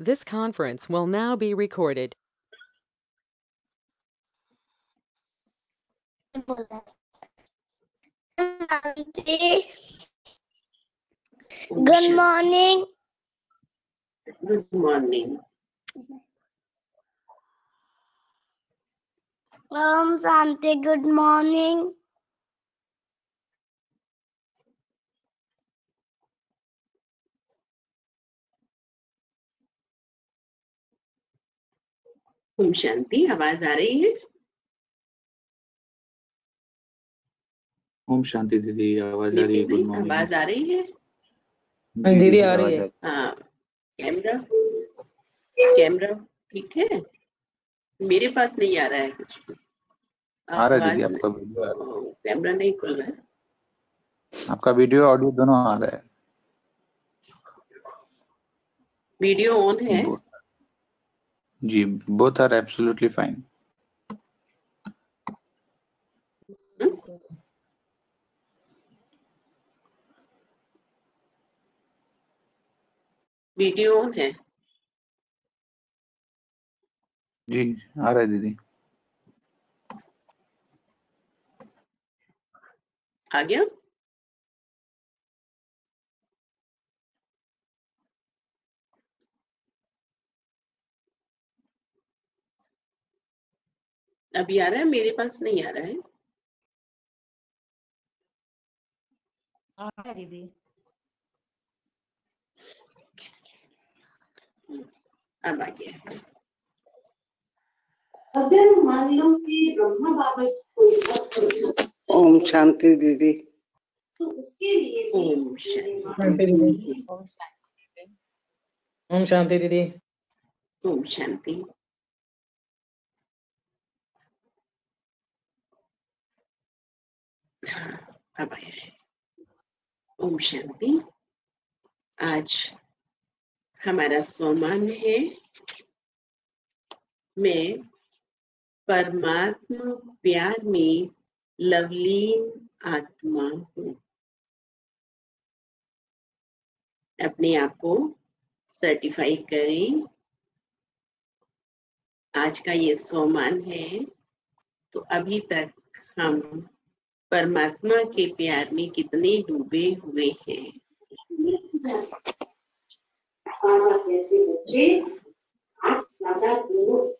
This conference will now be recorded. Good morning. Good morning. Santi, good morning. Om Shanti. आवाज आ रही है? ओम शांति दीदी, आवाज आ रही है। Good morning. आवाज आ रही है? दीदी आ रही है। हाँ, कैमरा ठीक है। मेरे पास नहीं आ रहा है कुछ भी। आ रहा है दीदी, आपका वीडियो आ रहा है। कैमरा नहीं खुल रहा है। आपका वीडियो ऑडियो दोनों आ रहा है। वीडियो ऑन है? जी, both are absolutely fine. Video on है? जी, आ रहा है दीदी। आ गया? अभी आ रहा है? मेरे पास नहीं आ रहा है। दीदी अब आ गया। अगर मान लो कि ब्रह्मा बाबा कोई ओम शांति दीदी, तो उसके लिए ओम शांति। ओम शांति दीदी। ओम शांति। अब आया है। ओम शांति। आज हमारा सोमवार है। मैं परमात्मा प्यार में लवलीन आत्मा हूँ। अपने आप को सर्टिफाई करें। आज का ये सोमवार है, तो अभी तक हम परमात्मा के प्यार में कितने डूबे हुए हैं।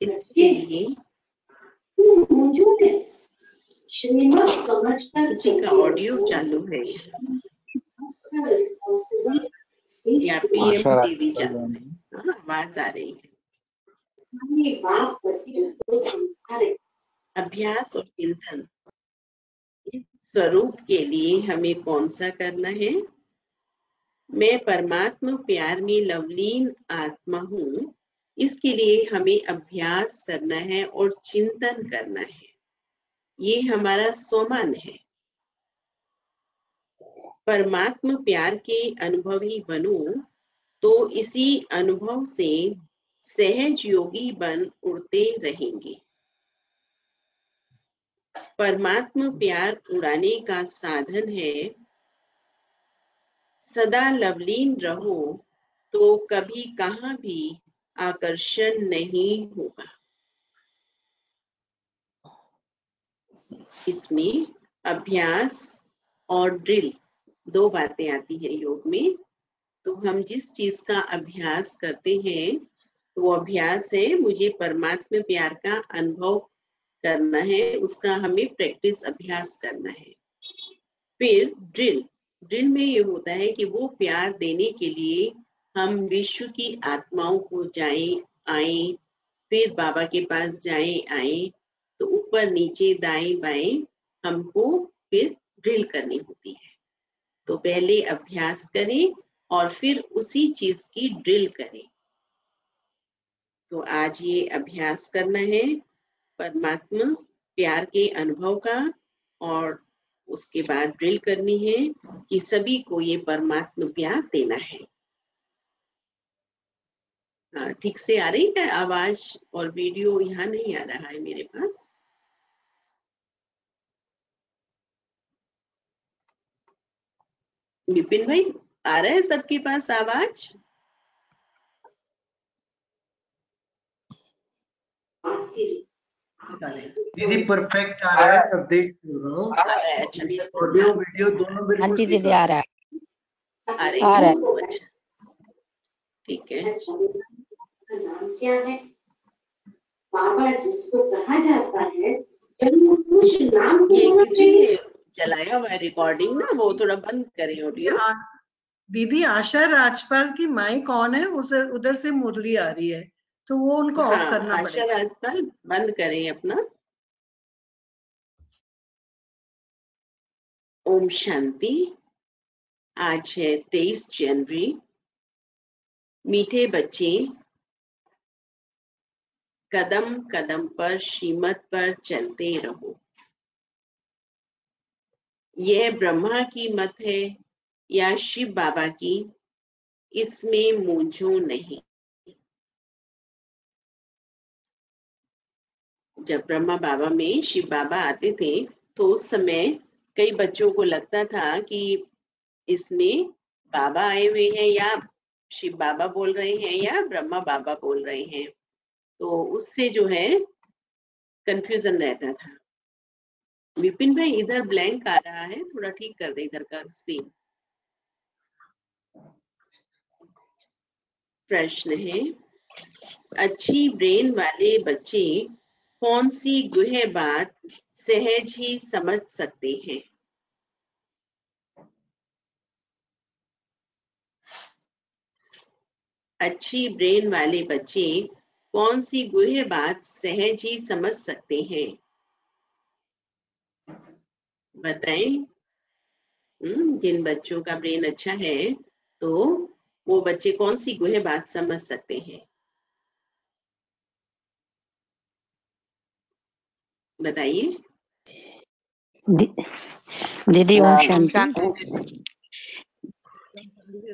इसके लिए किसी का ऑडियो चालू है या पीएम टीवी चालू है? हाँ, आवाज आ रही है। अभ्यास और चिंतन, इस स्वरूप के लिए हमें कौन सा करना है? मैं परमात्मा प्यार में लवलीन आत्मा हूँ। इसके लिए हमें अभ्यास करना है और चिंतन करना है। ये हमारा सोमवार है। परमात्मा प्यार के अनुभवी बनो तो इसी अनुभव से सहज योगी बन उड़ते रहेंगे। परमात्मा प्यार उड़ाने का साधन है। सदा लवलीन रहो तो कभी कहाँ भी आकर्षण नहीं होगा। इसमें अभ्यास और ड्रिल दो बातें आती है योग में। तो हम जिस चीज का अभ्यास करते हैं वो अभ्यास है, मुझे परमात्मा प्यार का अनुभव करना है, उसका हमें प्रैक्टिस अभ्यास करना है। फिर ड्रिल में ये होता है कि वो प्यार देने के लिए हम विश्व की आत्माओं को जाएं आए, फिर बाबा के पास जाएं आए, तो ऊपर नीचे दाएं बाएं हमको फिर ड्रिल करनी होती है। तो पहले अभ्यास करें और फिर उसी चीज की ड्रिल करें। तो आज ये अभ्यास करना है परमात्मा प्यार के अनुभव का, और उसके बाद ड्रिल करनी है कि सभी को ये परमात्मा प्यार देना है। ठीक से आ रही है आवाज? और वीडियो यहाँ नहीं आ रहा है मेरे पास। विपिन भाई, आ रहा है सबके पास आवाज? दीदी परफेक्ट आ रहा है, अब देख रहा हूँ। आ रहा है, अच्छा ऑडियो वीडियो दोनों हाँ बिल्कुल जी ठीक दीदी है। आ रहा है, आ रही आ है, रहा है। अच्छा ठीक है। नाम क्या है? बाबा जिसको कहा जाता है, जब वो कुछ नाम ये को किसी ने चलाया हुआ है रिकॉर्डिंग ना, वो थोड़ा बंद करें ऑडियो। दीदी आशा राजपाल की माइक ऑन है, उसे उधर से मुरली आ रही है, तो वो उनको ऑफ करना आशा पड़ेगा। राजपाल बंद करें अपना। ओम शांति। आज है 23 जनवरी। मीठे बच्चे, कदम कदम पर श्रीमत पर चलते रहो। यह ब्रह्मा की मत है या शिव बाबा की, इसमें मूंझो नहीं। जब ब्रह्मा बाबा में शिव बाबा आते थे तो उस समय कई बच्चों को लगता था कि इसमें बाबा आए हुए हैं या शिव बाबा बोल रहे हैं या ब्रह्मा बाबा बोल रहे हैं, तो उससे जो है कंफ्यूजन रहता था। विपिन भाई इधर ब्लैंक आ रहा है, थोड़ा ठीक कर दे इधर का स्क्रीन। प्रश्न है, अच्छी ब्रेन वाले बच्चे कौन सी गुह्य बात सहज ही समझ सकते हैं? अच्छी ब्रेन वाले बच्चे कौन सी गुह्य बात सहज ही समझ सकते हैं? बताएं। जिन बच्चों का ब्रेन अच्छा है तो वो बच्चे कौन सी गुह्य बात समझ सकते हैं? बताइए। दीदी ओम शांति।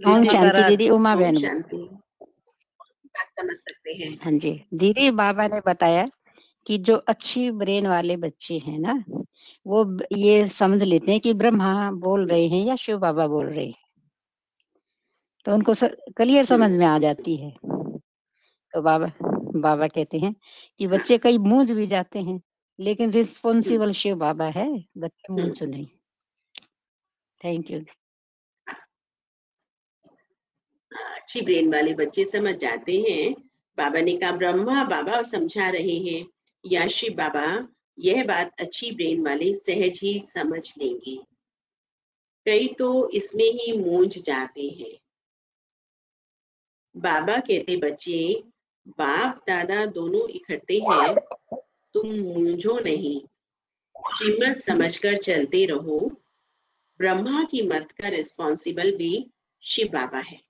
ओम शांति दीदी, उमा ओम बहन। शांति। बात समझ सकते हैं। हाँ जी दीदी, बाबा ने बताया कि जो अच्छी ब्रेन वाले बच्चे हैं ना, वो ये समझ लेते हैं कि ब्रह्मा बोल रहे हैं या शिव बाबा बोल रहे हैं, तो उनको क्लियर समझ में आ जाती है। तो बाबा कहते हैं कि बच्चे कई मूंझ भी जाते हैं, लेकिन रिस्पॉन्सिबल शिव बाबा है, बच्चे मूंझो नहीं। Thank you. अच्छी ब्रेन वाले बच्चे समझ जाते हैं। बाबा ने कहा ब्रह्मा बाबा समझा रहे हैं या शिव बाबा, यह बात अच्छी ब्रेन वाले सहज ही समझ लेंगे। कई तो इसमें ही मूंझ जाते हैं। बाबा कहते बच्चे, बाप दादा दोनों इकट्ठे हैं, तुम मूंझो नहीं, श्रीमत समझकर चलते रहो। ब्रह्मा की मत का रिस्पॉन्सिबल भी शिव बाबा है।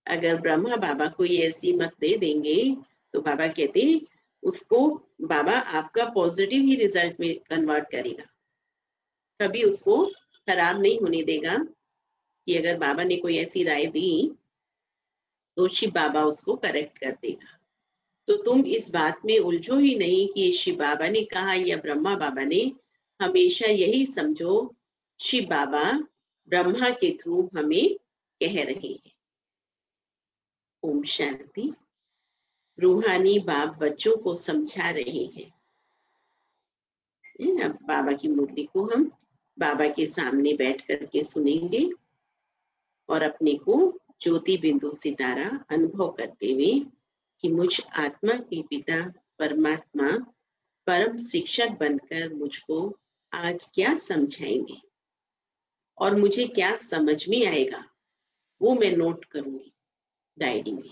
अगर ब्रह्मा बाबा कोई ऐसी मत दे देंगे तो बाबा कहते उसको बाबा आपका पॉजिटिव ही रिजल्ट में कन्वर्ट करेगा, कभी उसको खराब नहीं होने देगा। कि अगर बाबा ने कोई ऐसी राय दी तो शिव बाबा उसको करेक्ट कर देगा। तो तुम इस बात में उलझो ही नहीं कि शिव बाबा ने कहा या ब्रह्मा बाबा ने, हमेशा यही समझो शिव बाबा ब्रह्मा के थ्रू हमें कह रहे हैं। ओम शांति। रूहानी बाप बच्चों को समझा रहे हैं। अब बाबा की मुरली को हम बाबा के सामने बैठ करके सुनेंगे और अपने को ज्योति बिंदु सितारा अनुभव करते हुए कि मुझ आत्मा के पिता परमात्मा परम शिक्षक बनकर मुझको आज क्या समझाएंगे और मुझे क्या समझ में आएगा, वो मैं नोट करूंगी डायरी में।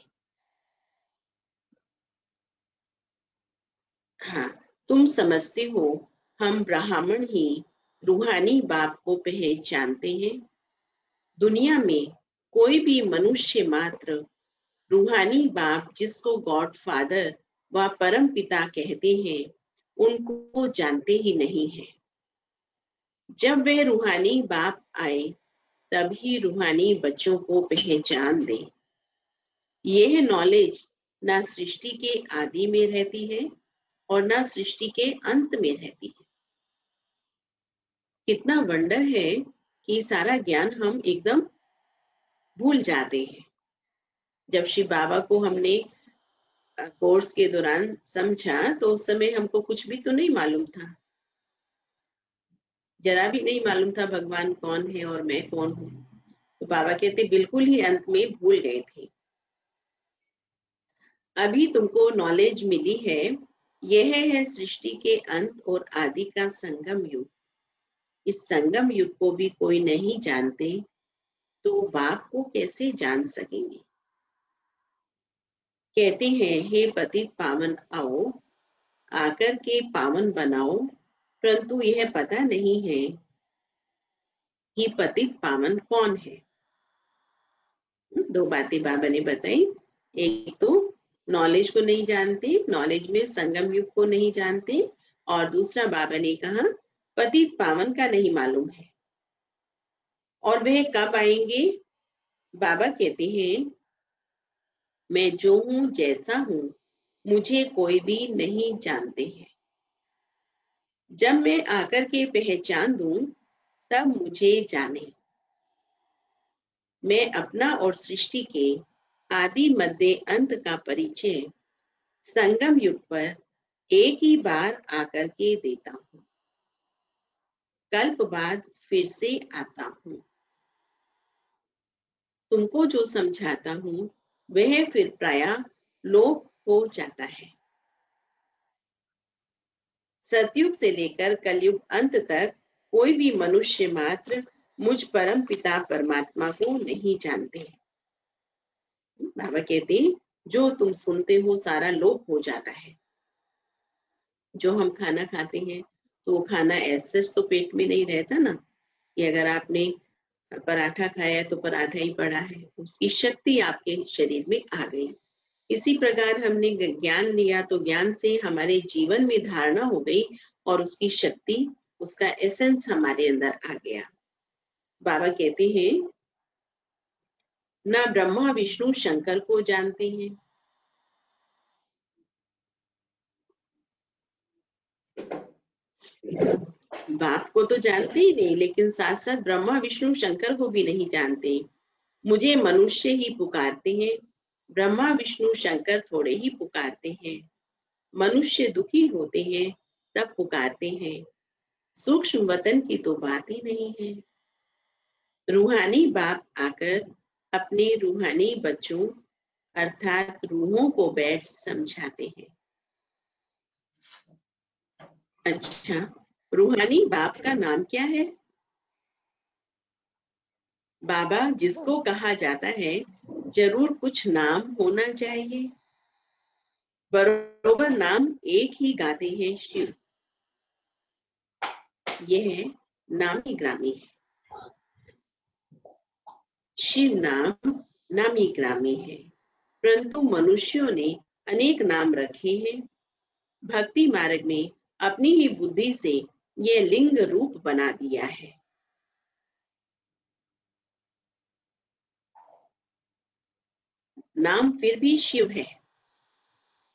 हाँ, तुम समझते हो हम ब्राह्मण ही रूहानी बाप को पहचानते हैं। दुनिया में कोई भी मनुष्य मात्र रूहानी बाप जिसको गॉड फादर व परम पिता कहते हैं उनको जानते ही नहीं है। जब वे रूहानी बाप आए तभी रूहानी बच्चों को पहचान दे। यह नॉलेज ना सृष्टि के आदि में रहती है और ना सृष्टि के अंत में रहती है। कितना वंडर है कि सारा ज्ञान हम एकदम भूल जाते हैं। जब शिव बाबा को हमने कोर्स के दौरान समझा तो उस समय हमको कुछ भी तो नहीं मालूम था, जरा भी नहीं मालूम था भगवान कौन है और मैं कौन हूँ। तो बाबा कहते बिल्कुल ही अंत में भूल गए थे। अभी तुमको नॉलेज मिली है, यह है सृष्टि के अंत और आदि का संगम युग। इस संगम युग को भी कोई नहीं जानते तो बाप को कैसे जान सकेंगे। कहते हैं हे पतित पावन आओ, आकर के पावन बनाओ, परंतु यह पता नहीं है कि पतित पावन कौन है। दो बातें बाबा ने बताई, एक तो नॉलेज को नहीं जानते, नॉलेज में संगम युग को नहीं जानते, और दूसरा बाबा ने कहा पतित पावन का नहीं मालूम है। और वह कब आएंगे? बाबा कहते हैं मैं जो हूं जैसा हूं मुझे कोई भी नहीं जानते हैं। जब मैं आकर के पहचान दूं तब मुझे जाने। मैं अपना और सृष्टि के आदि मध्य अंत का परिचय संगम युग पर एक ही बार आकर के देता हूँ, कल्प बाद फिर से आता हूँ। तुमको जो समझाता हूँ वह फिर प्रायः लोप हो जाता है। सतयुग से लेकर कलयुग अंत तक कोई भी मनुष्य मात्र मुझ परम पिता परमात्मा को नहीं जानते। बाबा कहते जो तुम सुनते हो सारा लोप हो जाता है। जो हम खाना खाते हैं तो वो खाना ऐसे तो पेट में नहीं रहता ना, कि अगर आपने पराठा खाया तो पराठा ही पड़ा है, उसकी शक्ति आपके शरीर में आ गई। इसी प्रकार हमने ज्ञान लिया तो ज्ञान से हमारे जीवन में धारणा हो गई और उसकी शक्ति, उसका एसेंस हमारे अंदर आ गया। बाबा कहते हैं ना ब्रह्मा विष्णु शंकर को जानते हैं, बाप को तो जानते ही नहीं, लेकिन साथ साथ ब्रह्मा विष्णु शंकर को भी नहीं जानते। मुझे मनुष्य ही पुकारते हैं, ब्रह्मा विष्णु शंकर थोड़े ही पुकारते हैं। मनुष्य दुखी होते हैं तब पुकारते हैं, सूक्ष्म वतन की तो बात ही नहीं है। रूहानी बाप आकर अपने रूहानी बच्चों अर्थात रूहों को बैठ समझाते हैं। अच्छा, रूहानी बाप का नाम क्या है? बाबा जिसको कहा जाता है जरूर कुछ नाम होना चाहिए। बरोबर नाम एक ही गाते हैं, शिव। यह नामी ग्रामी है। शिव नाम नामी ग्रामी है, परंतु मनुष्यों ने अनेक नाम रखे हैं। भक्ति मार्ग में अपनी ही बुद्धि से यह लिंग रूप बना दिया है। नाम फिर भी शिव है।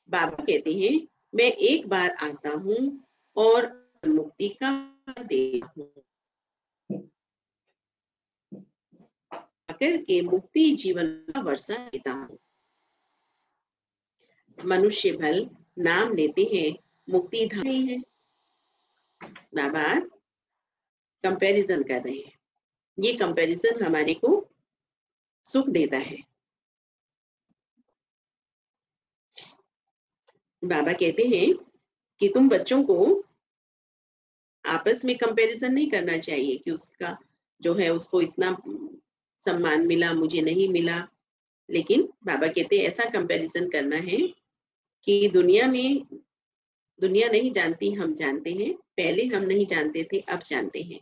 बाबा कहते हैं मैं एक बार आता हूँ और मुक्ति का देता हूँ, आकर के मुक्ति जीवन का वर्षा देता हूँ। मनुष्य भल नाम लेते हैं, मुक्ति धाम नहीं है। बाबा कंपैरिजन कर रहे हैं। ये कंपैरिजन हमारे को सुख देता है। बाबा कहते हैं कि तुम बच्चों को आपस में कंपैरिजन नहीं करना चाहिए कि उसका जो है उसको इतना सम्मान मिला, मुझे नहीं मिला। लेकिन बाबा कहते हैं ऐसा कंपैरिजन करना है कि दुनिया नहीं जानती, हम जानते हैं। पहले हम नहीं जानते थे, अब जानते हैं।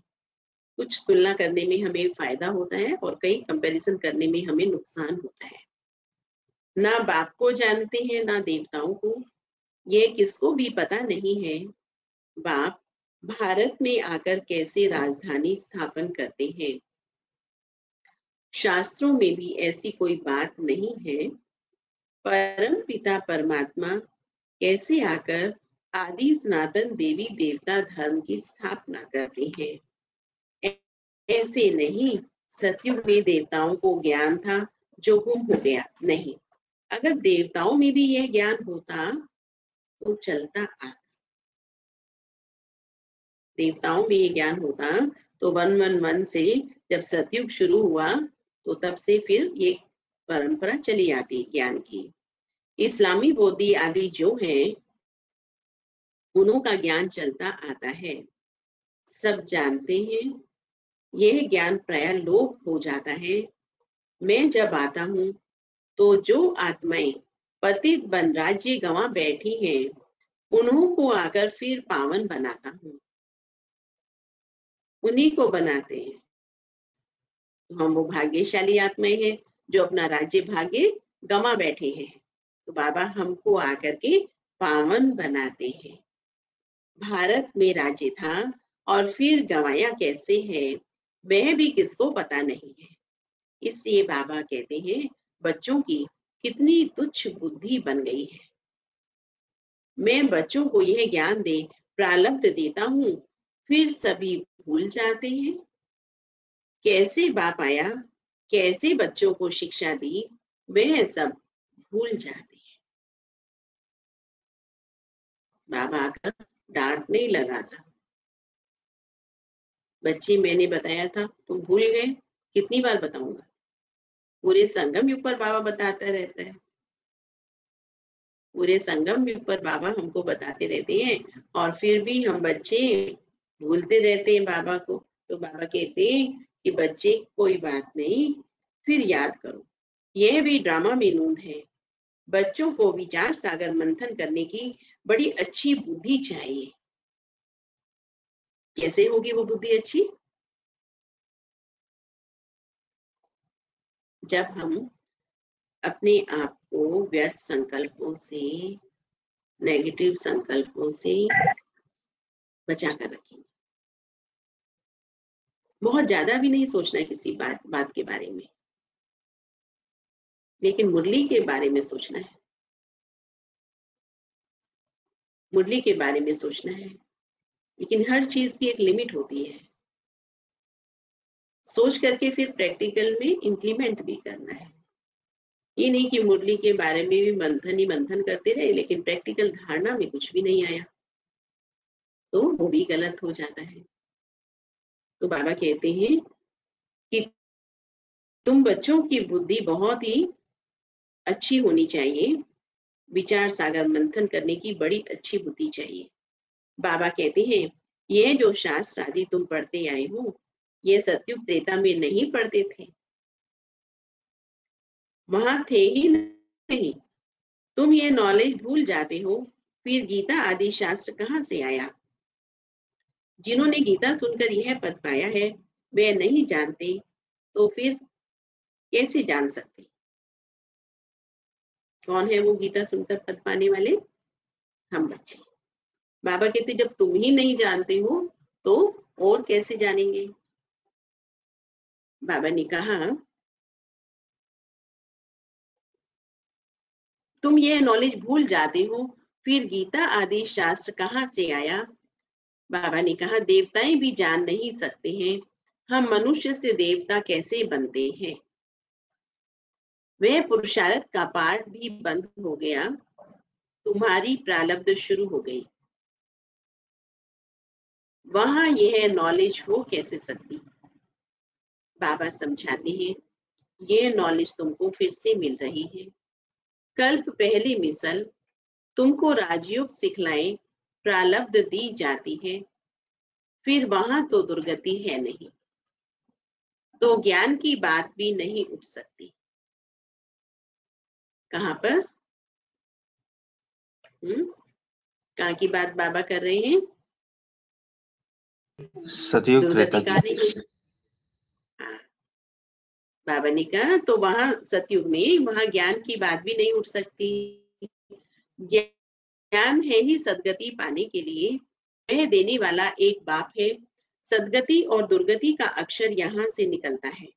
कुछ तुलना करने में हमें फायदा होता है और कई कंपैरिजन करने में हमें नुकसान होता है। ना बाप को जानते हैं ना देवताओं को, ये किसको भी पता नहीं है। बाप भारत में आकर कैसे राजधानी स्थापन करते हैं, शास्त्रों में भी ऐसी कोई बात नहीं है। परम पिता परमात्मा कैसे आकर आदि सनातन देवी देवता धर्म की स्थापना करते हैं। ऐसे नहीं, सतयुग में देवताओं को ज्ञान था जो गुम हो गया, नहीं। अगर देवताओं में भी यह ज्ञान होता तो चलता आता। देवताओं में ये ज्ञान होता तो 111 से जब सतयुग शुरू हुआ तो तब से फिर ये परंपरा चली आती ज्ञान की। इस्लामी बौद्धी आदि जो है उन्हों का ज्ञान चलता आता है, सब जानते हैं। यह ज्ञान प्राय लोप हो जाता है। मैं जब आता हूँ तो जो आत्माएं पतित बन राज्य गंवा बैठी हैं उन्हों को आकर फिर पावन बनाता हूँ, उन्हीं को बनाते हैं। हम वो भाग्यशाली आत्माएं हैं जो अपना राज्य भाग्य गंवा बैठे हैं, तो बाबा हमको आकर के पावन बनाते हैं। भारत में राज्य था और फिर गंवाया कैसे है वह भी किसको पता नहीं है। इसलिए बाबा कहते हैं बच्चों की कितनी तुच्छ बुद्धि बन गई है। मैं बच्चों को यह ज्ञान दे प्रारब्ध देता हूँ, फिर सभी भूल जाते हैं। कैसे बाप आया, कैसे बच्चों को शिक्षा दी, वह सब भूल जाते हैं। बाबा आकर डांट नहीं लगाता। बच्चे मैंने बताया था तुम भूल गए, कितनी बार बताऊंगा। पूरे संगम युग पर बाबा बताता रहता है। पूरे संगम युग पर बाबा हमको बताते रहते हैं और फिर भी हम बच्चे भूलते रहते हैं बाबा को। तो बाबा कहते हैं कि बच्चे कोई बात नहीं, फिर याद करो। यह भी ड्रामा में नूंद है। बच्चों को विचार सागर मंथन करने की बड़ी अच्छी बुद्धि चाहिए। कैसे होगी वो बुद्धि अच्छी? जब हम अपने आप को व्यर्थ संकल्पों से, नेगेटिव संकल्पों से बचा कर रखेंगे। बहुत ज्यादा भी नहीं सोचना है किसी बात के बारे में, लेकिन मुरली के बारे में सोचना है। मुरली के बारे में सोचना है, लेकिन हर चीज की एक लिमिट होती है। सोच करके फिर प्रैक्टिकल में इम्प्लीमेंट भी करना है। ये नहीं कि मुरली के बारे में भी मंथन ही मंथन करते रहे लेकिन प्रैक्टिकल धारणा में कुछ भी नहीं आया, तो वो भी गलत हो जाता है। तो बाबा कहते हैं कि तुम बच्चों की बुद्धि बहुत ही अच्छी होनी चाहिए। विचार सागर मंथन करने की बड़ी अच्छी बुद्धि चाहिए। बाबा कहते हैं ये जो शास्त्र आदि तुम पढ़ते आए हो ये सतयुग त्रेता में नहीं पढ़ते थे, वहां थे ही नहीं। तुम ये नॉलेज भूल जाते हो, फिर गीता आदि शास्त्र कहाँ से आया? जिन्होंने गीता सुनकर यह पद पाया है वे नहीं जानते, तो फिर कैसे जान सकते? कौन है वो गीता सुनकर पद पाने वाले? हम बच्चे। बाबा कहते जब तुम ही नहीं जानते हो तो और कैसे जानेंगे? बाबा ने कहा तुम यह नॉलेज भूल जाते हो, फिर गीता आदि शास्त्र कहाँ से आया? बाबा ने कहा देवताएं भी जान नहीं सकते हैं, हम मनुष्य से देवता कैसे बनते हैं। वह पुरुषार्थ का पाठ भी बंद हो गया, तुम्हारी प्रारब्ध शुरू हो गई। वहां यह नॉलेज हो कैसे सकती? बाबा समझाते हैं यह नॉलेज तुमको फिर से मिल रही है। कल्प पहली मिसल तुमको राजयोग सिखलाएं प्रारब्ध दी जाती है, फिर वहां तो दुर्गति है नहीं, तो ज्ञान की बात भी नहीं उठ सकती। कहां पर? कहाँ की बात बाबा कर रहे हैं? सतयुग त्रेता दुर्गति का नहीं। हाँ, बाबा ने कहा तो वहां सतयुग में वहां ज्ञान की बात भी नहीं उठ सकती। ज्ञान है ही सदगति पाने के लिए, वह देने वाला एक बाप है। सदगति और दुर्गति का अक्षर यहाँ से निकलता है।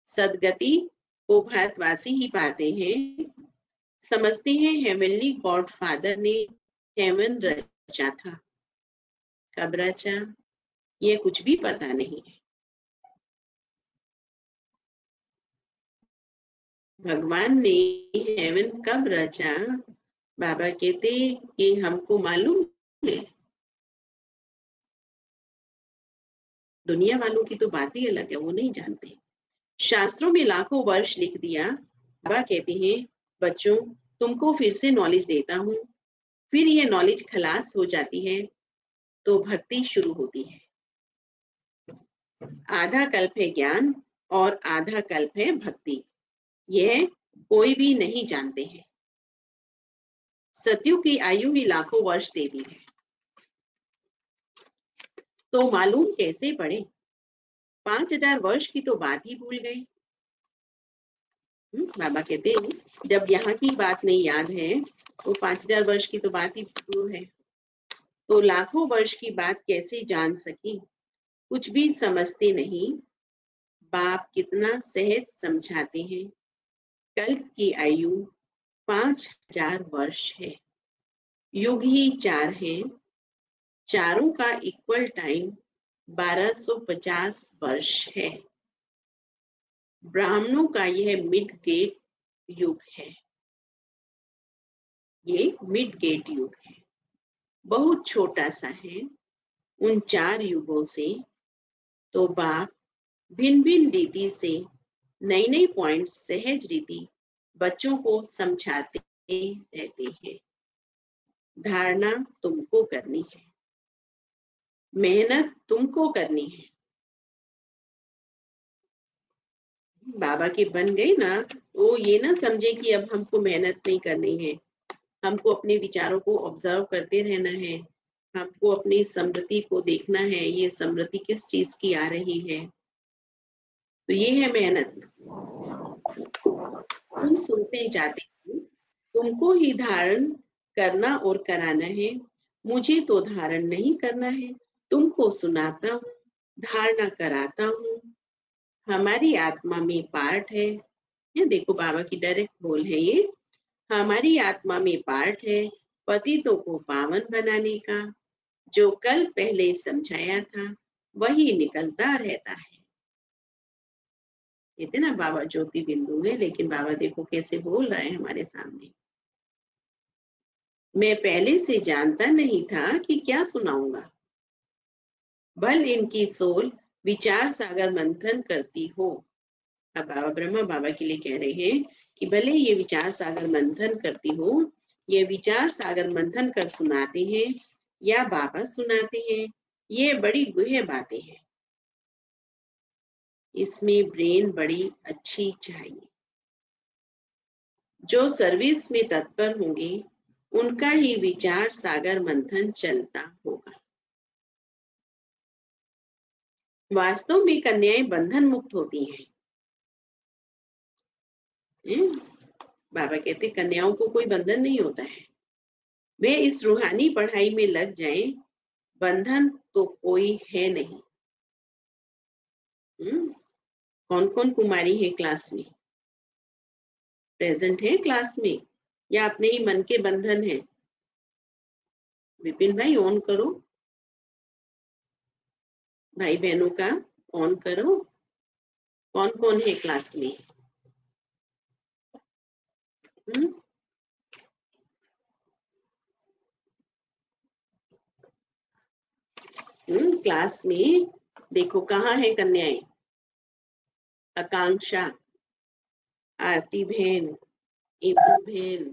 सदगति को भारतवासी ही पाते हैं, समझते हैं हेवनली गॉड फादर ने हेवन रचा था। कब रचा ये कुछ भी पता नहीं है। भगवान ने हेवन कब रचा? बाबा कहते कि हमको मालूम है, दुनिया वालों की तो बात ही अलग है, वो नहीं जानते। शास्त्रों में लाखों वर्ष लिख दिया। बाबा कहते हैं बच्चों तुमको फिर से नॉलेज देता हूँ। फिर ये नॉलेज खलास हो जाती है तो भक्ति शुरू होती है। आधा कल्प है ज्ञान और आधा कल्प है भक्ति, यह कोई भी नहीं जानते हैं। सतयुग की आयु ही लाखों वर्ष देती है, तो मालूम कैसे पड़े? 5000 वर्ष की तो बात ही भूल गए। बाबा कहते हैं जब यहाँ की बात नहीं याद है तो 5000 वर्ष की तो बात ही दूर है, तो लाखों वर्ष की बात कैसे जान सकी? कुछ भी समझते नहीं। बाप कितना सहज समझाते हैं। कल्प की आयु 5000 वर्ष है। युग ही 4 है, चारों का इक्वल टाइम 1250 वर्ष है। ब्राह्मणों का यह मिड गेट युग है, ये मिड गेट युग है, बहुत छोटा सा है उन 4 युगों से। तो बाप भिन्न भिन्न रीति से नई नई पॉइंट सहज रीति बच्चों को समझाते रहते हैं। धारणा तुमको करनी है, मेहनत तुमको करनी है। बाबा के बन गए ना, तो ये ना समझे कि अब हमको मेहनत नहीं करनी है, हमको अपने विचारों को ऑब्जर्व करते रहना है, हमको अपनी स्मृति को देखना है, ये स्मृति किस चीज की आ रही है। तो ये है मेहनत। तुम सुनते जाते हो, तुमको ही धारण करना और कराना है। मुझे तो धारण नहीं करना है, तुमको सुनाता हूँ, धारणा कराता हूँ। हमारी आत्मा में पार्ट है, ये देखो बाबा की डायरेक्ट बोल है ये। हमारी आत्मा में पार्ट है पतितों को पावन बनाने का। जो कल पहले समझाया था वही निकलता रहता है। कहते ना बाबा ज्योति बिंदु है, लेकिन बाबा देखो कैसे बोल रहा है हमारे सामने। मैं पहले से जानता नहीं था कि क्या सुनाऊंगा, बल इनकी सोल विचार सागर मंथन करती हो। अब बाबा ब्रह्मा बाबा के लिए कह रहे हैं कि भले ये विचार सागर मंथन करती हो, ये विचार सागर मंथन कर सुनाते हैं या बाबा सुनाते हैं, ये बड़ी गुह्य बातें हैं। इसमें ब्रेन बड़ी अच्छी चाहिए। जो सर्विस में तत्पर होंगे उनका ही विचार सागर मंथन चलता होगा। वास्तव में कन्याएं बंधन मुक्त होती हैं। बाबा कहते कन्याओं को कोई बंधन नहीं होता है, वे इस रूहानी पढ़ाई में लग जाएं, बंधन तो कोई है नहीं। कौन कौन कुमारी है क्लास में, प्रेजेंट है क्लास में, या अपने ही मन के बंधन है? विपिन भाई ऑन करो, भाई बहनों का ऑन करो। कौन कौन है क्लास में? क्लास में देखो कहाँ है कन्याएं? आकांक्षा, आरती बहन, इबू बहन,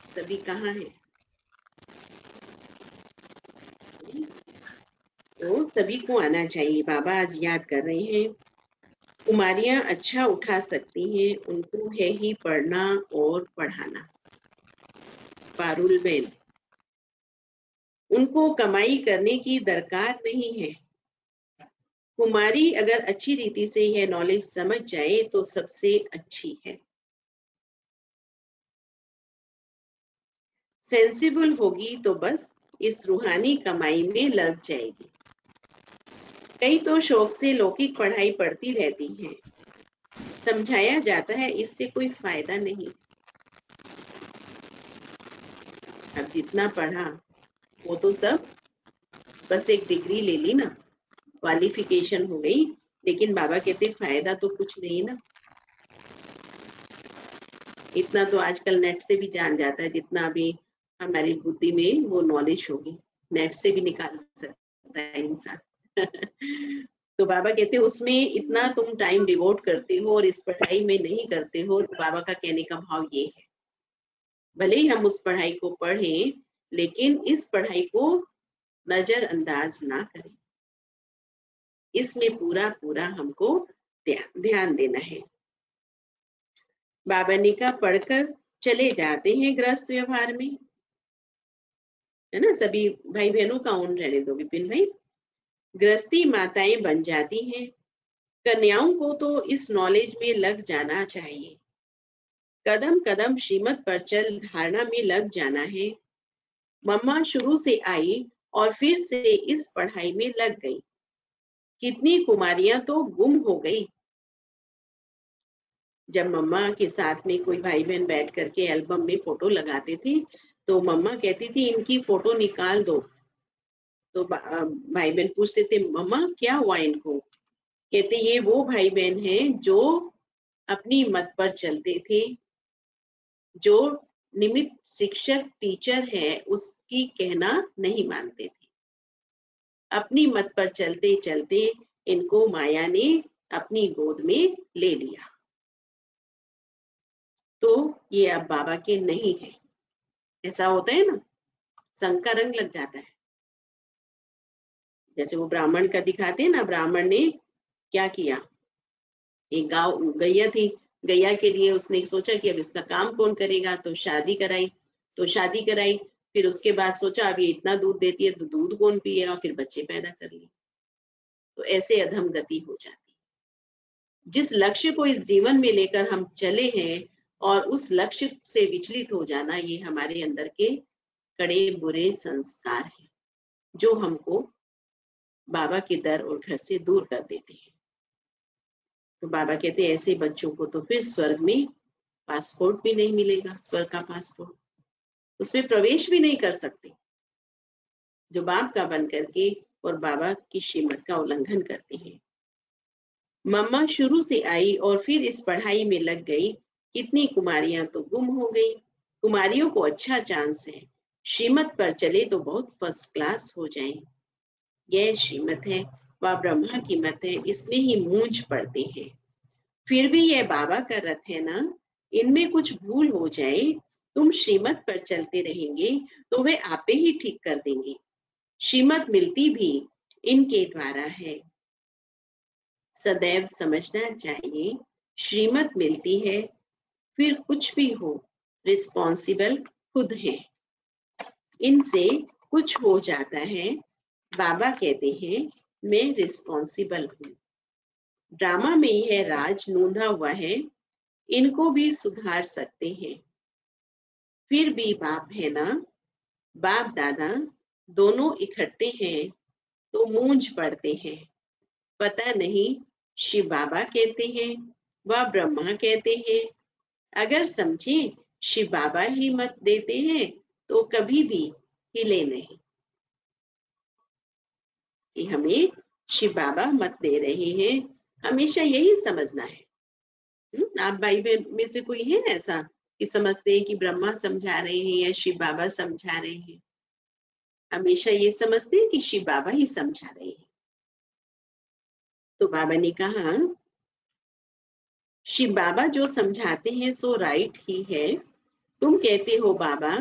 सभी कहाँ है? तो सभी को आना चाहिए। बाबा आज याद कर रहे हैं कुमारियां अच्छा उठा सकती हैं, उनको है ही पढ़ना और पढ़ाना। पारुल बहन, उनको कमाई करने की दरकार नहीं है। कुमारी अगर अच्छी रीति से यह नॉलेज समझ जाए तो सबसे अच्छी है। सेंसिबल होगी तो बस इस रूहानी कमाई में लग जाएगी। कई तो शौक से लौकिक पढ़ाई पढ़ती रहती हैं, समझाया जाता है इससे कोई फायदा नहीं। अब जितना पढ़ा वो तो सब बस एक डिग्री ले ली ना, क्वालिफिकेशन हो गई, लेकिन बाबा कहते फायदा तो कुछ नहीं ना। इतना तो आजकल नेट से भी जान जाता है, जितना भी हमारी बुद्धि में वो नॉलेज होगी, नेट से भी निकाल सकता है इंसान। तो बाबा कहते हैं उसमें इतना तुम टाइम डिवोट करते हो और इस पढ़ाई में नहीं करते हो। तो बाबा का कहने का भाव ये है, भले ही हम उस पढ़ाई को पढ़ें, लेकिन इस पढ़ाई को नजरअंदाज ना करें, इसमें पूरा पूरा हमको ध्यान देना है। बाबा ने कहा पढ़कर चले जाते हैं गृहस्थ व्यवहार में, है ना। सभी भाई बहनों का ऑन रहने दो विपिन भाई। गृहस्थी माताएं बन जाती हैं। कन्याओं को तो इस नॉलेज में लग जाना चाहिए, कदम कदम श्रीमत पर चल धारणा में लग जाना है। मम्मा शुरू से आई और फिर से इस पढ़ाई में लग गई। कितनी कुमारियां तो गुम हो गई। जब मम्मा के साथ में कोई भाई बहन बैठ करके एल्बम में फोटो लगाते थे, तो मम्मा कहती थी इनकी फोटो निकाल दो। तो भाई बहन पूछते थे मम्मा क्या हुआ इनको? कहते ये वो भाई बहन हैं जो अपनी मत पर चलते थे, जो निमित्त शिक्षक टीचर है उसकी कहना नहीं मानते थे। अपनी मत पर चलते चलते इनको माया ने अपनी गोद में ले लिया, तो ये अब बाबा के नहीं है। ऐसा होता है ना, संग का रंग लग जाता है। जैसे वो ब्राह्मण का दिखाते हैं ना, ब्राह्मण ने क्या किया, एक गांव गैया थी, गैया के लिए उसने सोचा कि अब इसका काम कौन करेगा, तो शादी कराई। फिर उसके बाद सोचा अब ये इतना दूध देती है तो दूध कौन पिएगा, फिर बच्चे पैदा कर लिए। तो ऐसे अधम गति हो जाती है। जिस लक्ष्य को इस जीवन में लेकर हम चले हैं और उस लक्ष्य से विचलित हो जाना, ये हमारे अंदर के कड़े बुरे संस्कार हैं जो हमको बाबा के दर और घर से दूर कर देते हैं। तो बाबा कहते हैं ऐसे बच्चों को तो फिर स्वर्ग में पासपोर्ट भी नहीं मिलेगा, स्वर्ग का पासपोर्ट, उसमें प्रवेश भी नहीं कर सकते, जो बाप का बन करके और बाबा की श्रीमत का उल्लंघन करते हैं। मम्मा शुरू से आई और फिर इस पढ़ाई में लग गई। कितनी कुमारियां तो गुम हो गई। कुमारियों को अच्छा चांस है, श्रीमत पर चले तो बहुत फर्स्ट क्लास हो जाएं। यह श्रीमत है, वह ब्रह्मा की मत है, इसमें ही मूंझ पड़ते हैं। फिर भी यह बाबा का रथ है ना, इनमें कुछ भूल हो जाए, तुम श्रीमत पर चलते रहेंगे तो वे आपे ही ठीक कर देंगे। श्रीमत मिलती भी इनके द्वारा है, सदैव समझना चाहिए। श्रीमत मिलती है, फिर कुछ भी हो रिस्पॉन्सिबल खुद है। इनसे कुछ हो जाता है, बाबा कहते हैं मैं रिस्पॉन्सिबल हूँ। ड्रामा में यह राज नूंधा हुआ है, इनको भी सुधार सकते हैं। फिर भी बाप है ना, बाप दादा दोनों इकट्ठे हैं तो मूंझ पड़ते हैं। पता नहीं शिव बाबा कहते हैं व ब्रह्मा कहते हैं। अगर समझे शिव बाबा ही मत देते हैं तो कभी भी हिले नहीं कि हमें शिव बाबा मत दे रहे हैं। हमेशा यही समझना है। आप भाई बहन में से कोई है ऐसा कि समझते हैं कि ब्रह्मा समझा रहे हैं या शिव बाबा समझा रहे हैं? हमेशा ये समझते हैं कि शिव बाबा ही समझा रहे हैं। तो बाबा ने कहा शिव बाबा जो समझाते हैं सो राइट ही है। तुम कहते हो बाबा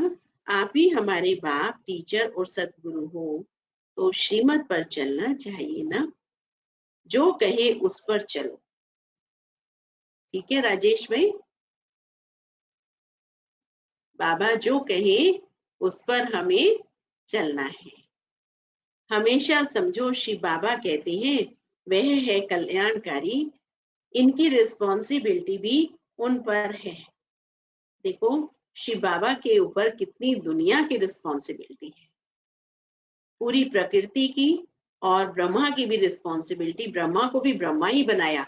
आप ही हमारे बाप टीचर और सतगुरु हो, तो श्रीमत पर चलना चाहिए ना, जो कहे उस पर चलो। ठीक है राजेश भाई, बाबा जो कहे उस पर हमें चलना है। हमेशा समझो शिव बाबा कहते हैं वह है कल्याणकारी, इनकी रिस्पॉन्सिबिलिटी भी उन पर है। देखो शिव बाबा के ऊपर कितनी दुनिया की रिस्पॉन्सिबिलिटी है, पूरी प्रकृति की और ब्रह्मा की भी रिस्पॉन्सिबिलिटी। ब्रह्मा को भी ब्रह्मा ही बनाया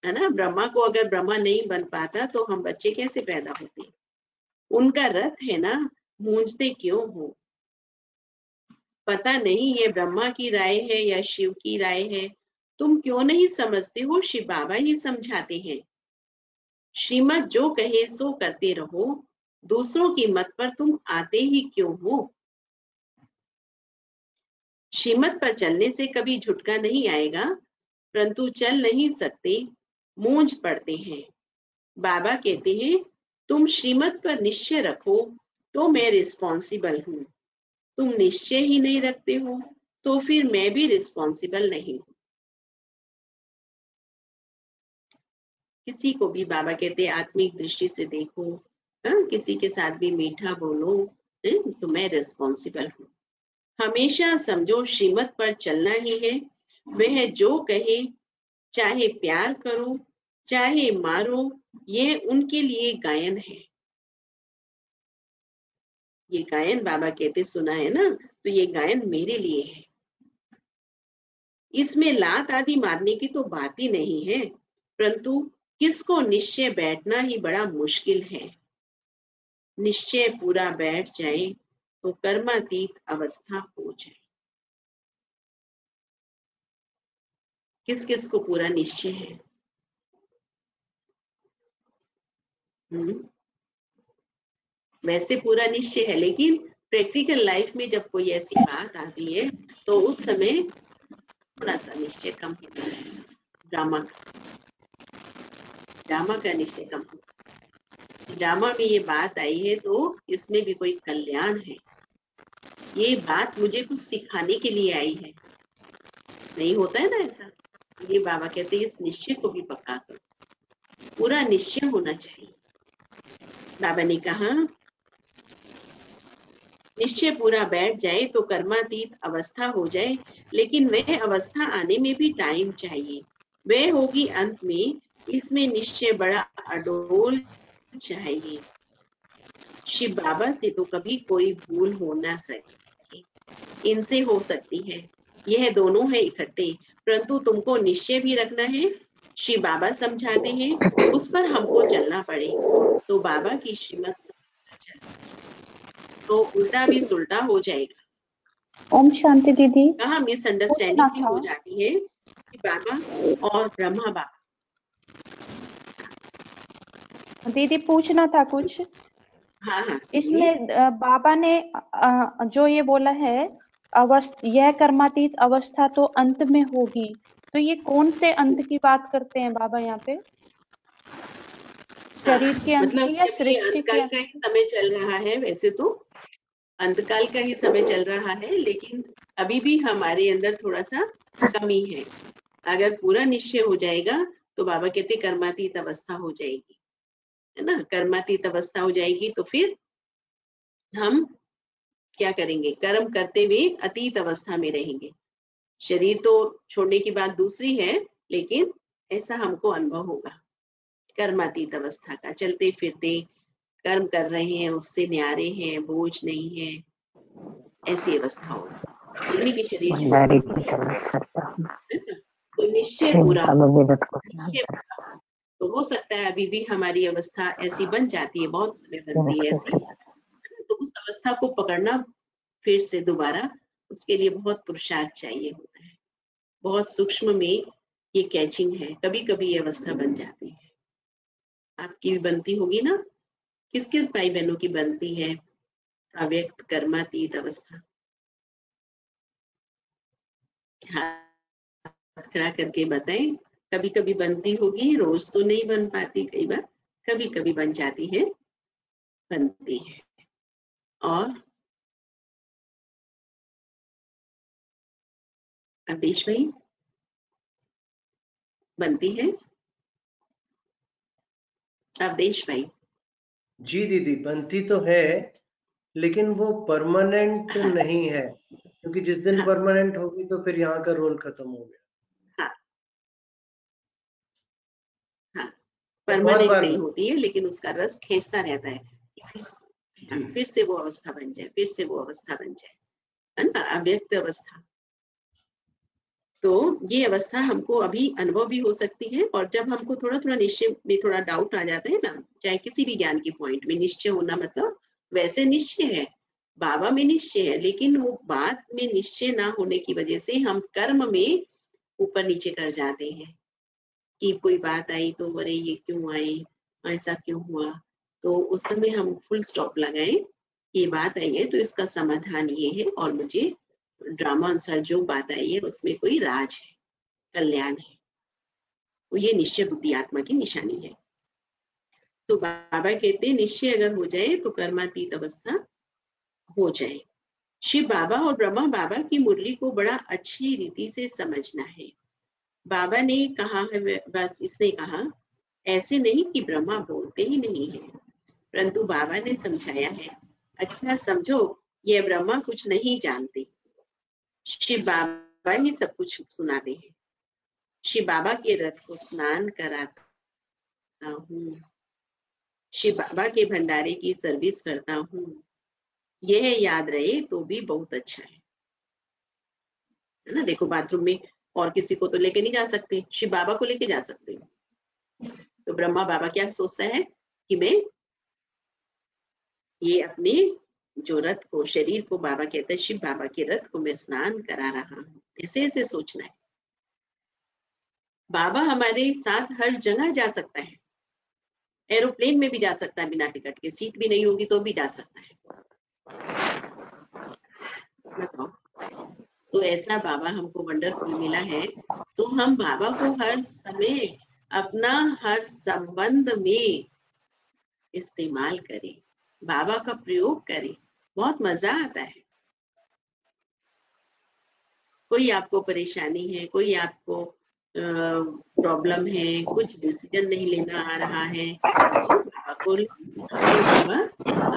है ना। ब्रह्मा को अगर ब्रह्मा नहीं बन पाता तो हम बच्चे कैसे पैदा होते? उनका रथ है ना, मूंझते क्यों हो? पता नहीं ये ब्रह्मा की राय है या शिव की राय है, तुम क्यों नहीं समझते हो? शिव बाबा ही समझाते हैं। श्रीमत जो कहे सो करते रहो, दूसरों की मत पर तुम आते ही क्यों हो। श्रीमत पर चलने से कभी झुटका नहीं आएगा, परंतु चल नहीं सकते, मूंझ पड़ते हैं। बाबा कहते हैं तुम श्रीमत पर निश्चय रखो तो मैं रिस्पॉन्सिबल हूँ, तुम निश्चय ही नहीं रखते हो तो फिर मैं भी रिस्पॉन्सिबल नहीं हूँ। किसी को भी बाबा कहते हैं आत्मिक दृष्टि से देखो, किसी के साथ भी मीठा बोलो, तो मैं रिस्पॉन्सिबल हूँ। हमेशा समझो श्रीमत पर चलना ही है। वह जो कहे, चाहे प्यार करो चाहे मारो, ये उनके लिए गायन है। ये गायन बाबा कहते सुना है ना, तो ये गायन मेरे लिए है। इसमें लात आदि मारने की तो बात ही नहीं है, परंतु किसको निश्चय बैठना ही बड़ा मुश्किल है। निश्चय पूरा बैठ जाए तो कर्मातीत अवस्था हो जाए। किस किस को पूरा निश्चय है? वैसे पूरा निश्चय है, लेकिन प्रैक्टिकल लाइफ में जब कोई ऐसी बात आती है तो उस समय थोड़ा सा निश्चय कम होता है। ड्रामा का निश्चय कम होता है। ड्रामा में ये बात आई है तो इसमें भी कोई कल्याण है। ये बात मुझे कुछ सिखाने के लिए आई है, नहीं होता है ना ऐसा। ये बाबा कहते हैं इस निश्चय को भी पक्का करो, पूरा निश्चय होना चाहिए। बाबा ने कहा निश्चय पूरा बैठ जाए तो कर्मातीत अवस्था हो जाए, लेकिन वह अवस्था आने में भी टाइम चाहिए। वह होगी अंत में, इसमें निश्चय बड़ा अडोल चाहिए। शिव बाबा से तो कभी कोई भूल हो ना सके, इनसे हो सकती है। यह दोनों है इकट्ठे, परंतु तुमको निश्चय भी रखना है। शिव बाबा समझाते हैं, उस पर हमको चलना पड़े तो बाबा की श्रीमत तो उल्टा भी सुल्टा हो जाएगा। ओम शांति दीदी। कहाँ मिसअंडरस्टैंडिंग भी हो जाती है कि बाबा और ब्रह्मा बाबा। दीदी पूछना था कुछ। हाँ। इसमें बाबा ने जो ये बोला है यह कर्मातीत अवस्था तो अंत में होगी, तो ये कौन से अंत की बात करते हैं बाबा यहाँ पे? शरीर के अंत की या सृष्टि के? अंतकाल का ही समय चल रहा है। वैसे तो अंतकाल का ही समय चल रहा है, लेकिन अभी भी हमारे अंदर थोड़ा सा कमी है। अगर पूरा निश्चय हो जाएगा तो बाबा कहते कर्मातीत अवस्था हो जाएगी, है ना। कर्मातीत अवस्था हो जाएगी तो फिर हम क्या करेंगे? कर्म करते हुए अतीत अवस्था में रहेंगे। शरीर तो छोड़ने की बात दूसरी है, लेकिन ऐसा हमको अनुभव होगा कर्मातीत अवस्था का। चलते फिरते कर्म कर रहे हैं, उससे न्यारे हैं, बोझ नहीं है, ऐसी अवस्था होगी। कि शरीर तो निश्चय पूरा तो हो सकता है अभी भी हमारी अवस्था ऐसी बन जाती है, बहुत समय बनती है ऐसी। तो उस अवस्था को पकड़ना फिर से दोबारा, उसके लिए बहुत पुरुषार्थ चाहिए होता है। बहुत सूक्ष्म में ये कैचिंग है, कभी कभी ये अवस्था बन जाती है। आपकी भी बनती होगी ना? किस किस भाई बहनों की बनती है अव्यक्त कर्मातीत अवस्था? हाथ खड़ा करके बताएं। कभी कभी बनती होगी, रोज तो नहीं बन पाती, कई बार कभी कभी बन जाती है, बनती है। और अवधेश भाई बनती है? अवधेश भाई जी दीदी बनती तो है, लेकिन वो परमानेंट नहीं है, क्योंकि जिस दिन परमानेंट होगी तो फिर यहाँ का रोल खत्म हो गया। हाँ, परमानेंट नहीं होती है, लेकिन उसका रस खींचता रहता है फिर से वो अवस्था बन जाए, फिर से वो अवस्था बन जाए, है ना, अव्यक्त अवस्था। तो ये अवस्था हमको अभी अनुभव भी हो सकती है, और जब हमको थोड़ा थोड़ा निश्चय में थोड़ा डाउट आ जाता है ना, चाहे किसी भी ज्ञान के पॉइंट में निश्चय होना, मतलब वैसे निश्चय है, बाबा में निश्चय है, लेकिन वो बाद में निश्चय ना होने की वजह से हम कर्म में ऊपर नीचे कर जाते हैं कि कोई बात आई तो अरे ये क्यों आई, ऐसा क्यों हुआ, तो उस समय हम फुल स्टॉप लगाए, ये बात आई है तो इसका समाधान ये है, और मुझे ड्रामा अनुसार जो बात आई है उसमें कोई राज है, कल्याण है, तो ये निश्चय बुद्धि आत्मा की निशानी है। तो बाबा कहते हैं निश्चय अगर हो जाए तो कर्मातीत अवस्था हो जाए। शिव बाबा और ब्रह्मा बाबा की मुरली को बड़ा अच्छी रीति से समझना है। बाबा ने कहा है, बस इसने कहा ऐसे नहीं कि ब्रह्मा बोलते ही नहीं है, परंतु बाबा ने समझाया है, अच्छा समझो ये ब्रह्मा कुछ नहीं जानते, शिव बाबा ही सब कुछ सुनाते हैं। शिव बाबा के रथ को स्नान कराता हूँ, शिव बाबा के भंडारे की सर्विस करता हूँ, यह याद रहे तो भी बहुत अच्छा है ना। देखो बाथरूम में और किसी को तो लेके नहीं जा सकते, शिव बाबा को लेके जा सकते हो। तो ब्रह्मा बाबा क्या सोचता है कि मैं ये अपने जो रथ को, शरीर को, बाबा कहते हैं शिव बाबा के रथ को मैं स्नान करा रहा हूँ, ऐसे ऐसे सोचना है। बाबा हमारे साथ हर जगह जा सकता है, एरोप्लेन में भी जा सकता है, बिना टिकट के, सीट भी नहीं होगी तो भी जा सकता है। बताओ, तो ऐसा बाबा हमको वंडरफुल मिला है, तो हम बाबा को हर समय अपना हर संबंध में इस्तेमाल करें, बाबा का प्रयोग करें, बहुत मजा आता है। कोई आपको परेशानी है, कोई आपको प्रॉब्लम है, कुछ डिसीजन नहीं लेना आ रहा है, तो बाबा को बाबा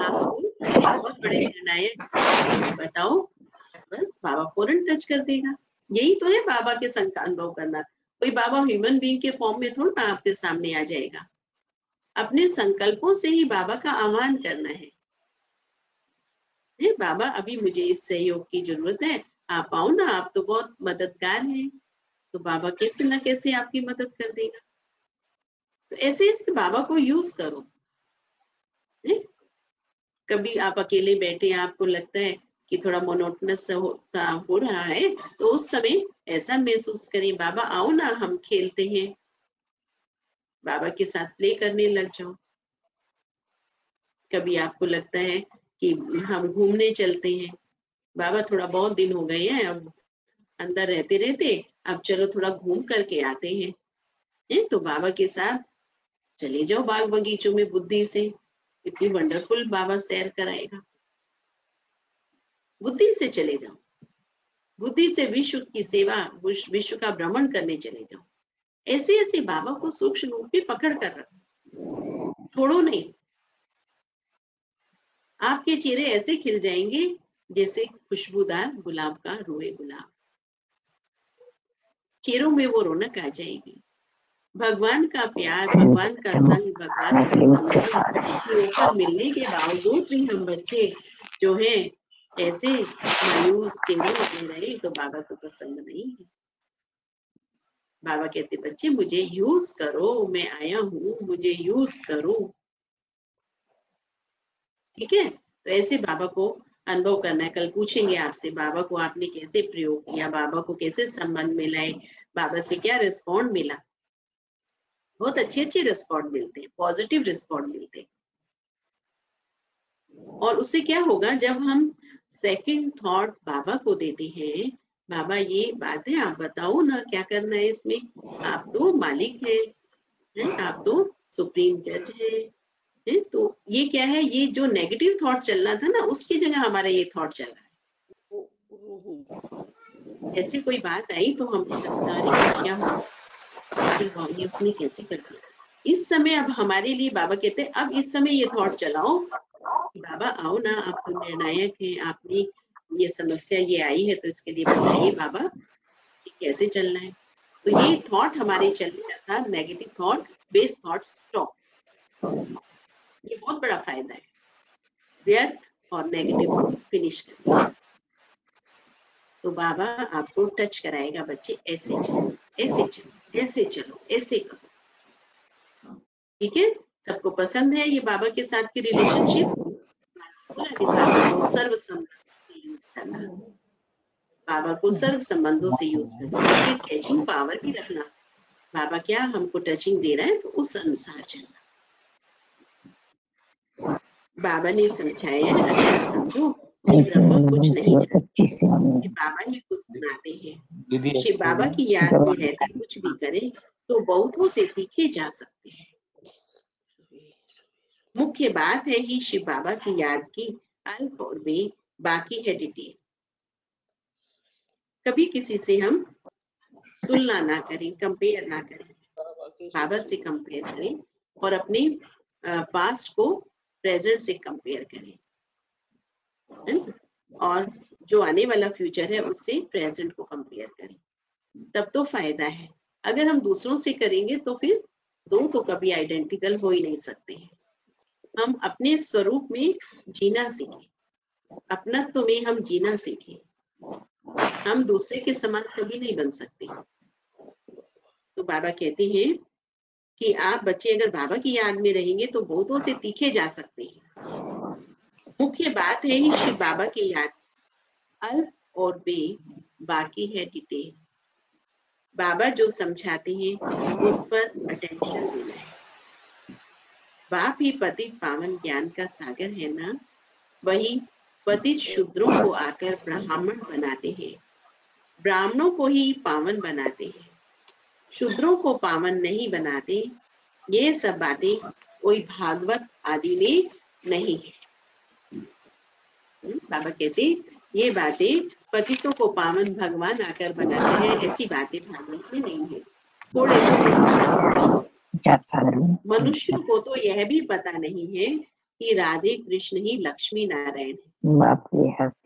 आपको बहुत बड़े निर्णायक बताओ, बस बाबा फौरन टच कर देगा। यही तो है बाबा के संग का अनुभव करना। कोई बाबा ह्यूमन बीइंग के फॉर्म में थोड़ा आपके सामने आ जाएगा, अपने संकल्पों से ही बाबा का आह्वान करना है। बाबा अभी मुझे इस सहयोग की जरूरत है, आप आओ ना, आप तो बहुत मददगार हैं, तो बाबा कैसे ना कैसे आपकी मदद कर देगा। तो ऐसे ऐसे बाबा को यूज करो। कभी आप अकेले बैठे, आपको लगता है कि थोड़ा मोनोटनस हो रहा है, तो उस समय ऐसा महसूस करें, बाबा आओ ना हम खेलते हैं, बाबा के साथ प्ले करने लग जाओ। कभी आपको लगता है कि हम घूमने चलते हैं, बाबा थोड़ा बहुत दिन हो गए हैं अब अंदर रहते रहते, अब चलो थोड़ा घूम करके आते हैं। तो बाबा के साथ चले जाओ बाग बगीचों में बुद्धि से, इतनी वंडरफुल बाबा सैर कराएगा। बुद्धि से चले जाओ, बुद्धि से विश्व की सेवा, विश्व का भ्रमण करने चले जाओ। ऐसे ऐसे बाबा को सूक्ष्म रूप में पकड़ कर रखो, छोड़ो नहीं। आपके चेहरे ऐसे खिल जाएंगे जैसे खुशबूदार गुलाब का रोए गुलाब, चेहरों में वो रौनक आ जाएगी। भगवान का प्यार, भगवान का संग, भगवान का संबंध मिलने के बावजूद भी हम बच्चे जो हैं ऐसे मायूस चेहरे लगे रहे, तो बाबा को पसंद नहीं है। बाबा कहते बच्चे मुझे यूज करो, मैं आया हूँ, मुझे यूज करो। ठीक है, तो ऐसे बाबा को अनुभव करना है। कल पूछेंगे आपसे बाबा को आपने कैसे प्रयोग किया, बाबा को कैसे संबंध में लाए, बाबा से क्या रिस्पॉन्ड मिला। बहुत अच्छे अच्छे रिस्पॉन्ड मिलते हैं, पॉजिटिव रिस्पॉन्ड मिलते हैं। और उससे क्या होगा, जब हम सेकंड थॉट बाबा को देते हैं, बाबा ये बात है, आप बताओ ना क्या करना है इसमें, आप तो मालिक हैं, आप तो सुप्रीम जज हैं। तो ये क्या है, ये जो नेगेटिव थॉट चल रहा था ना, उसकी जगह हमारा ये थॉट चल रहा है। ऐसी कोई बात आई तो हम क्या हुआ, ये उसने कैसे कर दिया। इस समय अब हमारे लिए बाबा कहते हैं अब इस समय ये थॉट चलाओ, बाबा आओ ना, आप तो निर्णायक हैं, आपने ये समस्या ये आई है तो इसके लिए बताइए बाबा कैसे चलना है। तो ये थॉट हमारे चलने का था, negative thought based thought stop. ये बहुत बड़ा फायदा है, व्यर्थ और नेगेटिव फिनिश करना। तो बाबा आपको टच कराएगा, बच्चे ऐसे चलो, ऐसे चलो, ऐसे चलो, ऐसे करो। ठीक है, सबको पसंद है ये बाबा के साथ की रिलेशनशिप। सर्व संबंधों से यूज करना, बाबा को सर्व संबंधों से यूज करना, फिर कैचिंग पावर भी रखना। बाबा क्या हमको टचिंग दे रहा है तो उस अनुसार चलना। बाबा ने समझाया, अच्छा समझो कि ब्रह्म कुछ नहीं जानते, बाबा ही कुछ सुनाते हैं। शिव बाबा की याद में रहते कुछ भी करें तो बहुतों से सीखे जा सकते हैं। मुख्य बात है कि शिव बाबा की याद की अल्प और बे, बाकी है डिटेल। कभी किसी से हम तुलना ना करें, कंपेयर ना करें, बाबा से कंपेयर करें और अपने पास्ट को प्रेजेंट से कंपेयर करें, है ना? और जो आने वाला फ्यूचर है उससे प्रेजेंट को कंपेयर करें, तब तो फायदा है। अगर हम दूसरों से करेंगे तो फिर दो तो कभी आइडेंटिकल हो ही नहीं सकते हैं। हम अपने स्वरूप में जीना सीखें, अपनत्व में हम जीना सीखें। हम दूसरे के समान कभी नहीं बन सकते। तो बाबा कहते हैं कि आप बच्चे अगर बाबा की याद में रहेंगे तो बहुतों से तीखे जा सकते हैं। मुख्य बात है कि शिव बाबा की याद अल्प और बे, बाकी है डिटेल। बाबा जो समझाते हैं उस पर अटेंशन देना है। बाप ही पतित पावन ज्ञान का सागर है ना, वही पतित शूद्रों को आकर ब्राह्मण बनाते हैं, ब्राह्मणों को ही पावन बनाते हैं, शूद्रों को पावन नहीं बनाते। ये सब बातें कोई भागवत आदि में नहीं है। बाबा कहते ये बातें पतितों को पावन भगवान आकर बनाते हैं, ऐसी बातें भागवत में नहीं है। थोड़े मनुष्य को तो यह भी पता नहीं है कि राधे कृष्ण ही लक्ष्मी नारायण है।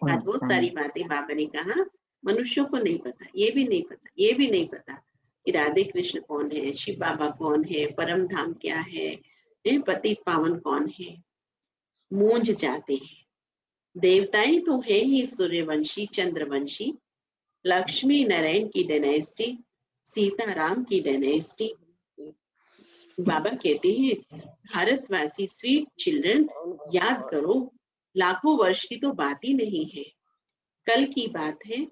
आज बहुत सारी बातें बाबा ने कहा मनुष्यों को नहीं पता, ये भी नहीं पता, ये भी नहीं पता कि राधे कृष्ण कौन है, शिव बाबा कौन है, परम धाम क्या है, पतित पावन कौन है। मूंझ जाते हैं। देवताएं तो है ही सूर्यवंशी, चंद्रवंशी, लक्ष्मी नारायण की डायनेस्टी, सीताराम की डायनेस्टी। बाबा कहते हैं भारतवासी स्वीट चिल्ड्रन, याद करो लाखों वर्ष की तो बात ही नहीं है, कल की बात है।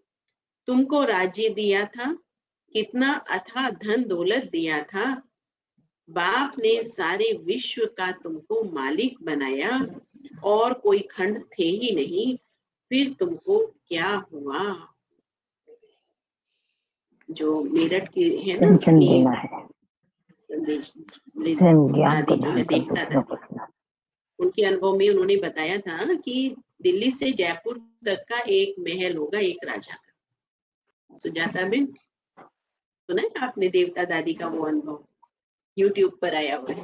तुमको राज्य दिया था, कितना अथाह धन दौलत दिया था, बाप ने सारे विश्व का तुमको मालिक बनाया और कोई खंड थे ही नहीं, फिर तुमको क्या हुआ। जो मेरठ की है ना, संदेश दादी जो है देवता दादी, उनके अनुभव में उन्होंने बताया था कि दिल्ली से जयपुर तक का एक महल होगा एक राजा का। सुजाता में सुना है आपने देवता दादी का वो अनुभव? यूट्यूब पर आया हुआ है,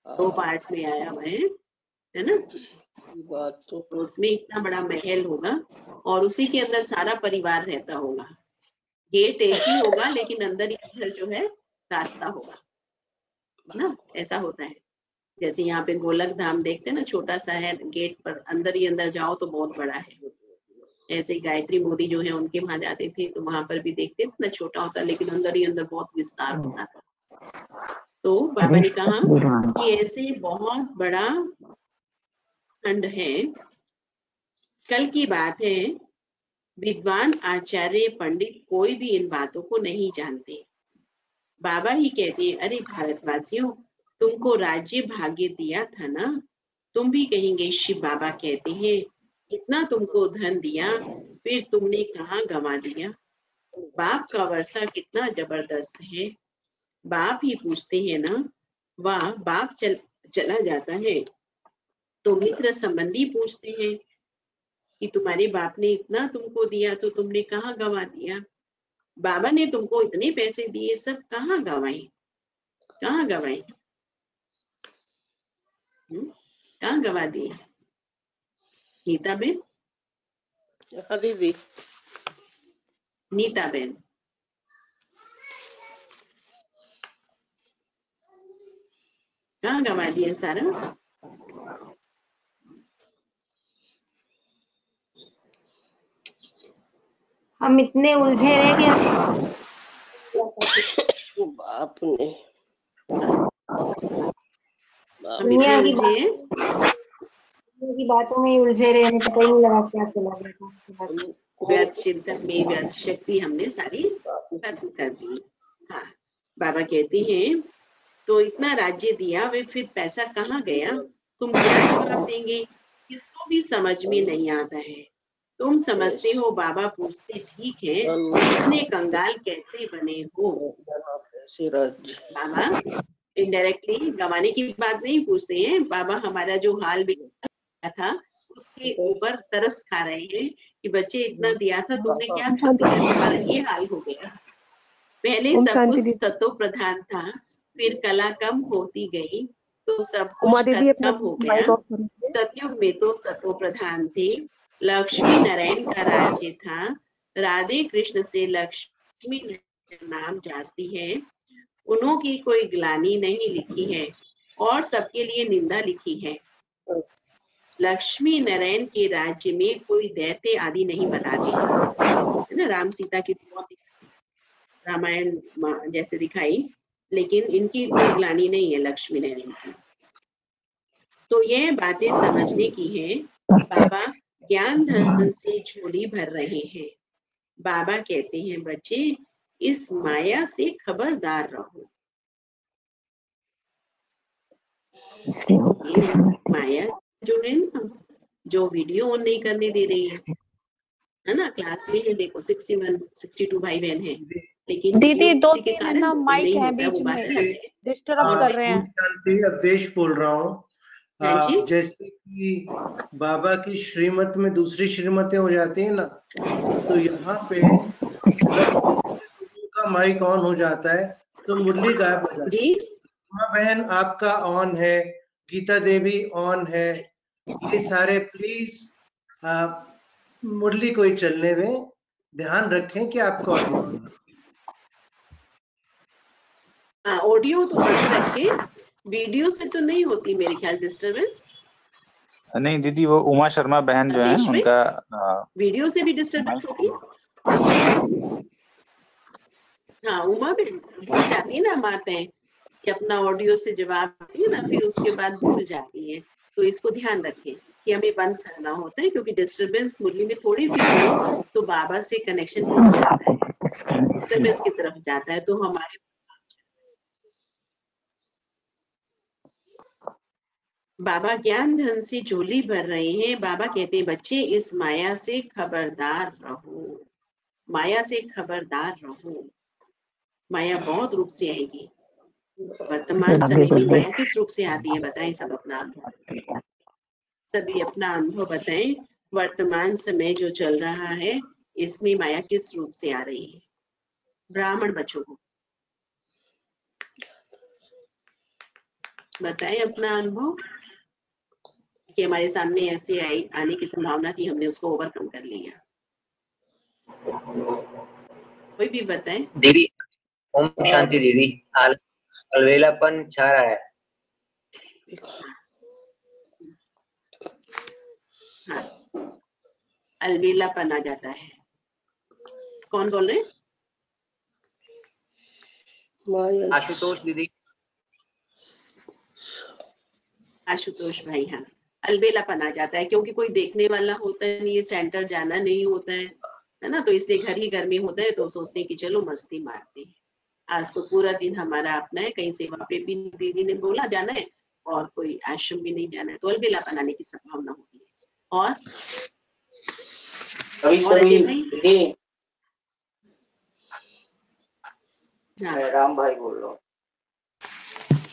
2 पार्ट में आया हुआ है ना। तो उसमें इतना बड़ा महल होगा और उसी के अंदर सारा परिवार रहता होगा। गेट एक ही होगा लेकिन अंदर ही जो है रास्ता होगा ना, ऐसा होता है। जैसे यहाँ पे गोलक धाम देखते हैं ना, छोटा सा है, गेट पर अंदर ही अंदर जाओ तो बहुत बड़ा है। ऐसे गायत्री मोदी जो है उनके वहां जाते थे तो वहां पर भी देखते थे ना, छोटा होता लेकिन अंदर ही अंदर बहुत विस्तार होता था। तो बाबा ने कहा कि ऐसे बहुत बड़ा खंड है। कल की बात है, विद्वान आचार्य पंडित कोई भी इन बातों को नहीं जानते। बाबा ही कहते हैं अरे भारतवासियों, तुमको राज्य भाग्य दिया था ना। तुम भी कहेंगे शिव बाबा कहते हैं इतना तुमको धन दिया, फिर तुमने कहाँ गंवा दिया। बाप का वर्षा कितना जबरदस्त है। बाप ही पूछते हैं ना, वाह बाप चला जाता है तो मित्र संबंधी पूछते हैं कि तुम्हारे बाप ने इतना तुमको दिया तो तुमने कहाँ गंवा दिया। बाबा ने तुमको इतने पैसे दिए, सब कहाँ गंवाए, कहाँ गंवाए, कहाँ गंवा दिए। नीता बेन, दीदी नीता बेन, कहाँ गंवा दिया सारा। हम इतने उलझे रहे कि बाप ने दुनिया की बातों में ही उलझे रहे, हमें पता ही नहीं लगा क्या चला गया। व्यर्थ चिंतन में व्यर्थ शक्ति हमने सारी खत्म कर दी। हाँ, बाबा कहते हैं तो इतना राज्य दिया, वे फिर पैसा कहाँ गया। तुम क्या जवाब देंगे? किसको भी समझ में नहीं आता है। तुम समझते हो बाबा पूछते ठीक है, इतने कंगाल कैसे बने हो? बाबा इनडायरेक्टली गंवाने की बात नहीं पूछते हैं, बाबा हमारा जो हाल बिगड़ा था उसके ऊपर तरस खा रहे हैं कि बच्चे इतना दिया था, तुमने क्या कर दिया, तुम्हारा ये हाल हो गया। पहले सब कुछ सतो प्रधान था, फिर कला कम होती गई तो सब कुछ कम हो गया। सतयुग में तो सतो प्रधान थे, लक्ष्मी नारायण का राज्य था। राधे कृष्ण से लक्ष्मी नाम जाती है, उन्हों की कोई ग्लानी नहीं लिखी है और सबके लिए निंदा लिखी है। लक्ष्मी नारायण के राज्य में कोई दैत्य आदि नहीं बताते, है ना। राम सीता की रामायण जैसे दिखाई, लेकिन इनकी कोई ग्लानी नहीं है लक्ष्मी नारायण की। तो यह बातें समझने की है। बाबा ज्ञान धन से झोली भर रहे हैं। बाबा कहते हैं बच्चे इस माया से खबरदार रहो। ये माया जो है ना, जो वीडियो ऑन नहीं करने दे रही है ना। क्लास में है देखो 61 62 भाई बहन है, लेकिन दीदी दो के तीन कारण ना माइक है नहीं होता, बीच वो में, बात अलग है। डिस्टर्ब कर रहे हैं। शांति अवधेश बोल रहा हूँ। जैसे कि बाबा की श्रीमत में दूसरी श्रीमतें हो जाती है ना, तो यहाँ पे का माइक ऑन हो जाता है तो मुरली गायब हो जाती है। उमा बहन आपका ऑन है, गीता देवी ऑन है, ये सारे प्लीज मुरली को ही चलने दें, ध्यान रखें कि आपका ऑडियो ऑन है। ऑडियो तो बंद रखे, वीडियो से तो नहीं होती मेरे ख्याल डिस्टरबेंस। नहीं दीदी, वो उमा शर्मा बहन जो है उनका वीडियो से भी डिस्टरबेंस होती है। हाँ उमा बहन भूल जाती है ना, हम आते हैं कि अपना ऑडियो से जवाब देती है ना, फिर उसके बाद भूल जाती है। तो इसको ध्यान रखें कि हमें बंद करना होता है, क्योंकि डिस्टरबेंस मुरली में थोड़ी भी हो तो बाबा से कनेक्शन टूट जाता है, डिस्टरबेंस की तरफ जाता है। तो हमारे बाबा ज्ञान धन से झोली भर रहे हैं। बाबा कहते हैं बच्चे इस माया से खबरदार रहो, माया से खबरदार रहो। माया बहुत रूप से आएगी। वर्तमान समय में माया किस रूप से आती है बताएं सब अपना अनुभव, सभी अपना अनुभव बताएं। वर्तमान समय जो चल रहा है इसमें माया किस रूप से आ रही है? ब्राह्मण बच्चों को बताएं अपना अनुभव कि हमारे सामने ऐसे आने की संभावना थी, हमने उसको ओवरकम कर लिया। कोई भी बताएं। दीदी ओम शांति दीदी, अलवेलापन छा रहा है। हाँ अलबेलापन आ जाता है। कौन बोल रहे हैं? आशुतोष दीदी। आशुतोष भाई, हाँ अलबेलापन आ जाता है क्योंकि कोई देखने वाला होता नहीं है, सेंटर जाना नहीं होता है ना, तो इसलिए घर ही घर में होता है, तो सोचते हैं कि चलो मस्ती मारते हैं। आज तो पूरा दिन हमारा अपना है, कहीं सेवा पे भी दीदी ने बोला जाना है और कोई आश्रम भी नहीं जाना है, तो अलबेलापन आने की संभावना होती है। और अजय भाई? राम भाई बोल रहा हूँ।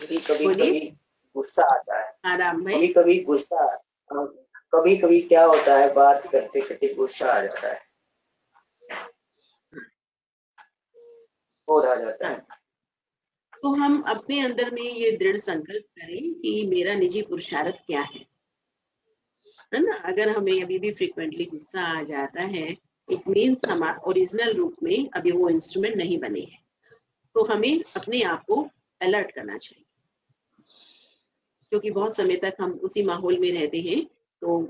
कभी कभी गुस्सा आता है। हाँ राम भाई। कभी कभी गुस्सा, कभी कभी क्या होता है बात करते करते गुस्सा आ जाता है और आ जाता है। तो हम अपने अंदर में ये दृढ़ संकल्प करें कि मेरा निजी पुरुषार्थ क्या है ना। अगर हमें अभी भी फ्रीक्वेंटली गुस्सा आ जाता है, इट मीन्स हम ओरिजिनल रूप में अभी वो इंस्ट्रूमेंट नहीं बने हैं, तो हमें अपने आप को अलर्ट करना चाहिए, क्योंकि बहुत समय तक हम उसी माहौल में रहते हैं तो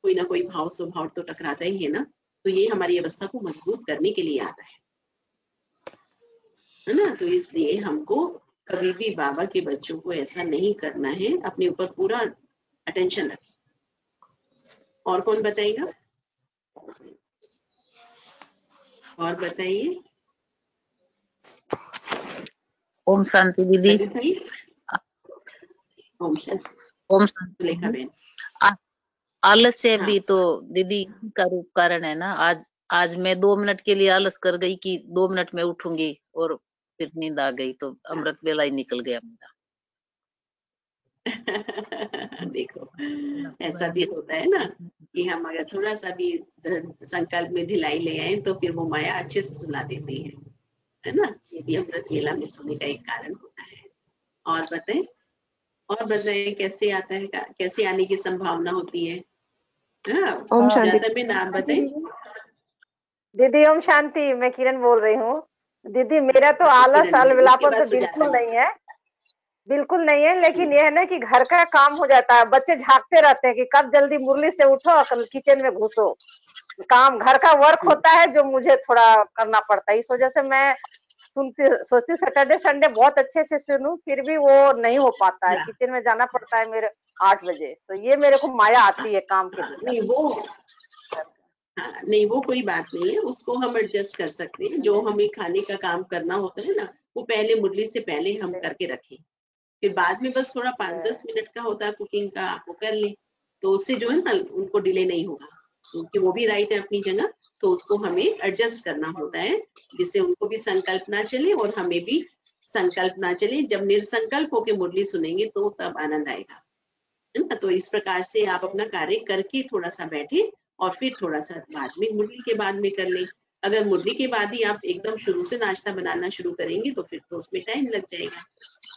कोई ना कोई भाव स्वभाव तो टकराता ही है ना। तो ये हमारी अवस्था को मजबूत करने के लिए आता है ना। तो इसलिए हमको कभी भी बाबा के बच्चों को ऐसा नहीं करना है, अपने ऊपर पूरा अटेंशन रखें। और कौन बताएगा? और बताइए। ओम शांति दीदी। भाई ओम शांति। ओम सुलेखा बहन। आलस्य हाँ। भी तो दीदी का रूप कारण है ना। आज मैं 2 मिनट के लिए आलस कर गई कि 2 मिनट में उठूंगी और फिर नींद आ गई तो अमृत वेला ही निकल गया मेरा। देखो ऐसा भी होता है ना कि हम अगर थोड़ा सा भी संकल्प में ढिलाई ले आए तो फिर वो माया अच्छे से सुला देती है ना। ये भी अमृत वेला में सोने का एक कारण होता है। और बताएं कैसे आता है, कैसे आने की संभावना होती है? ओम शांति। ज्यादा में नाम बताएं। दीदी ओम शांति, मैं किरण बोल रही हूँ। दीदी मेरा तो आलस किरण, उसके अलविलापन बाद तो सुजाता बिल्कुल नहीं है, लेकिन यह है ना कि घर का काम हो जाता है, बच्चे झांकते रहते हैं कि कब जल्दी मुरली से उठो कल किचन में घुसो। काम घर का वर्क होता है जो मुझे थोड़ा करना पड़ता है, इस वजह से मैं सोचती सैटरडे संडे बहुत अच्छे से सुनूं, फिर भी वो नहीं हो पाता है। किचन में जाना पड़ता है मेरे 8 बजे, तो ये मेरे को माया आती है काम के लिए। नहीं वो कोई बात नहीं है, उसको हम एडजस्ट कर सकते हैं। जो हमें खाने का काम करना होता है ना वो पहले मुरली से पहले हम करके रखें, फिर बाद में बस थोड़ा 5-10 मिनट का होता है कुकिंग का, आपको कर ले तो उससे जो है ना उनको डिले नहीं होगा, क्योंकि वो भी राइट है अपनी जगह। तो उसको हमें एडजस्ट करना होता है जिससे उनको भी संकल्प ना चले और हमें भी संकल्प ना चले। जब निर्संकल्प होके मुरली सुनेंगे तो तब आनंद आएगा, है ना। तो इस प्रकार से आप अपना कार्य करके थोड़ा सा बैठे और फिर थोड़ा सा बाद में मुरली के बाद में कर ले। अगर मुरली के बाद ही आप एकदम शुरू से नाश्ता बनाना शुरू करेंगे तो फिर तो उसमें टाइम लग जाएगा।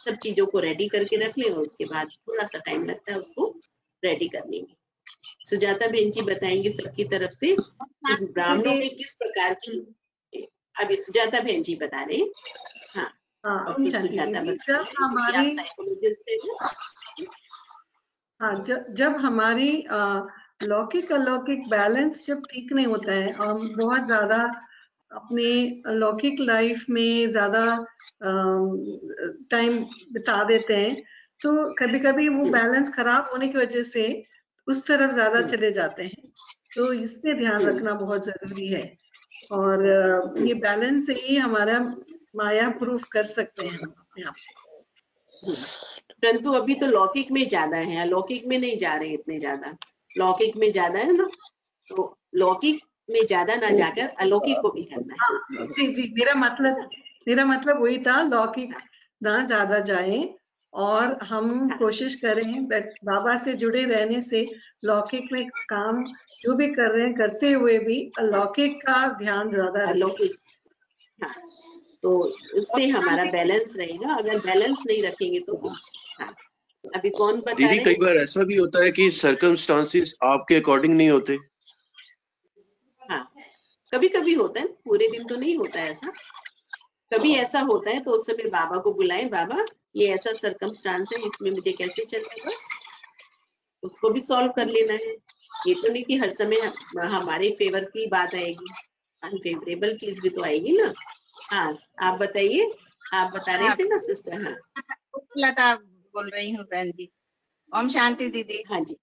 सब चीजों को रेडी करके रख लें और उसके बाद थोड़ा सा टाइम लगता है उसको रेडी करने में। सुजाता बहन जी बताएंगे सबकी तरफ से ब्राह्मणों में किस प्रकार की, अभी सुजाता बहन जी बता रहे हैं। हाँ, सुजाता जब हमारी साइकोलॉजिस्ट थे। हाँ, जब हमारी लौकिक अलौकिक बैलेंस जब ठीक नहीं होता है और हम बहुत ज्यादा अपने लौकिक लाइफ में ज्यादा टाइम बिता देते हैं, तो कभी कभी वो बैलेंस खराब होने की वजह से उस तरफ ज्यादा चले जाते हैं। तो इसमें ध्यान रखना बहुत जरूरी है और ये बैलेंस से ही हमारा माया प्रूफ कर सकते हैं हम अपने आप को। परंतु अभी तो लौकिक में ज्यादा है, अलौकिक में नहीं जा रहे इतने ज्यादा। लौकिक में ज्यादा है ना, तो लौकिक में ज्यादा ना जाकर अलौकिक को भी करना है। जी, मेरा मतलब वही था, लौकिक ना ज्यादा जाए और हम कोशिश करें बाबा से जुड़े रहने से लौकिक में काम जो भी कर रहे हैं करते हुए भी अलौकिक का ध्यान ज्यादा अलौकिक। हाँ, तो उससे हमारा बैलेंस रहेगा। अगर बैलेंस नहीं रखेंगे तो हाँ। अभी कौन बता रहे? दीदी कई बार ऐसा भी होता है कि सर्कमस्टांसेस आपके अकॉर्डिंग नहीं होते। हाँ, कभी कभी होता है, पूरे दिन तो नहीं होता है ऐसा। कभी ऐसा होता है तो उस समय बाबा को बुलाएं, बाबा ये ऐसा सर्कमस्टांस है, इसमें मुझे कैसे चलना है, बस उसको भी सॉल्व कर लेना है। ये तो नहीं कि हर समय हमारे फेवर की बात आएगी, अनफेवरेबल चीज भी तो आएगी ना। हाँ, आप बताइए, आप बता रहे थे ना सिस्टर। हाँ, लता बोल रही हूँ बहन जी। ओम शांति दीदी। हाँ जी,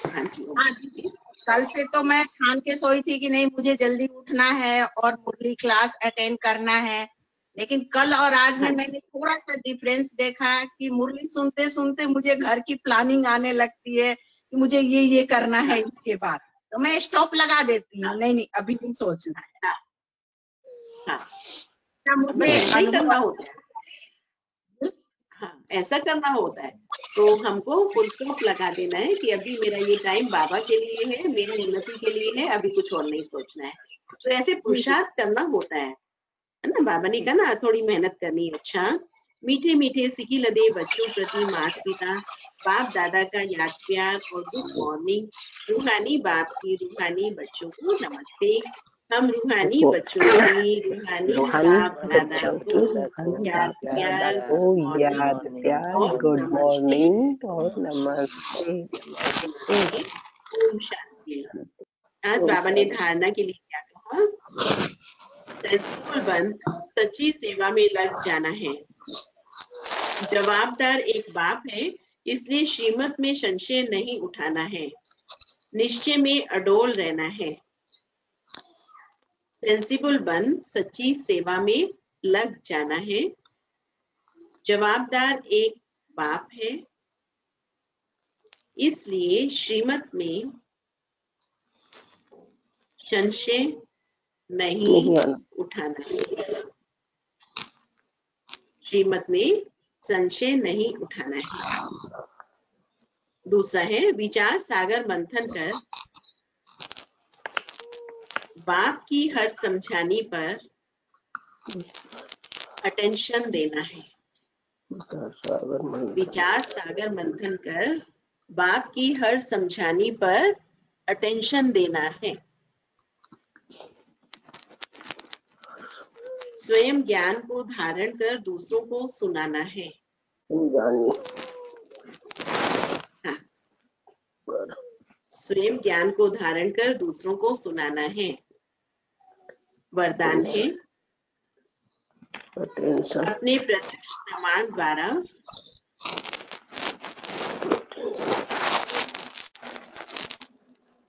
हाँ जी, हाँ दीदी। कल से तो मैं ठान के सोई थी कि नहीं मुझे जल्दी उठना है और मुरली क्लास अटेंड करना है, लेकिन कल और आज में मैंने थोड़ा सा डिफरेंस देखा कि मुरली सुनते सुनते मुझे घर की प्लानिंग आने लगती है कि मुझे ये करना है इसके बाद, तो मैं स्टॉप लगा देती हूँ। नहीं अभी नहीं सोचना है। मुझे करना होता है। हाँ, ऐसा करना होता है तो हमको फुल स्टॉप लगा देना है कि अभी मेरा ये टाइम बाबा के लिए है, मेरी उन्नति के लिए है, अभी कुछ और नहीं सोचना है। तो ऐसे पुरुषार्थ करना होता है ना। बाबा ने कहा ना थोड़ी मेहनत करनी है। अच्छा, मीठे मीठे सिकी लदे बच्चों प्रति माता पिता बाप दादा का याद प्यार और गुड मॉर्निंग। रूहानी बाप की रूहानी बच्चों को नमस्ते। हम रूहानी बच्चों की रूहानी बाप दादा को याद प्यार गुड मॉर्निंग और नमस्ते। ओम शांति। आज बाबा ने धारणा के लिए क्या कहा? सेंसिबल बन सच्ची सेवा में लग जाना है। जवाबदार एक बाप है, इसलिए श्रीमत में संशय नहीं उठाना है, निश्चय में अडोल रहना है। सेंसिबल बन सच्ची सेवा में लग जाना है। जवाबदार एक बाप है, इसलिए श्रीमत में संशय नहीं उठाना है। श्रीमत में संशय नहीं उठाना है। दूसरा है विचार सागर मंथन कर बाप की हर समझाने पर अटेंशन देना है। विचार सागर मंथन कर बाप की हर समझाने पर अटेंशन देना है। स्वयं ज्ञान को धारण कर दूसरों को सुनाना है। हाँ। स्वयं ज्ञान को धारण कर दूसरों को सुनाना है। वरदान है अपने प्रत्यक्ष प्रमाण द्वारा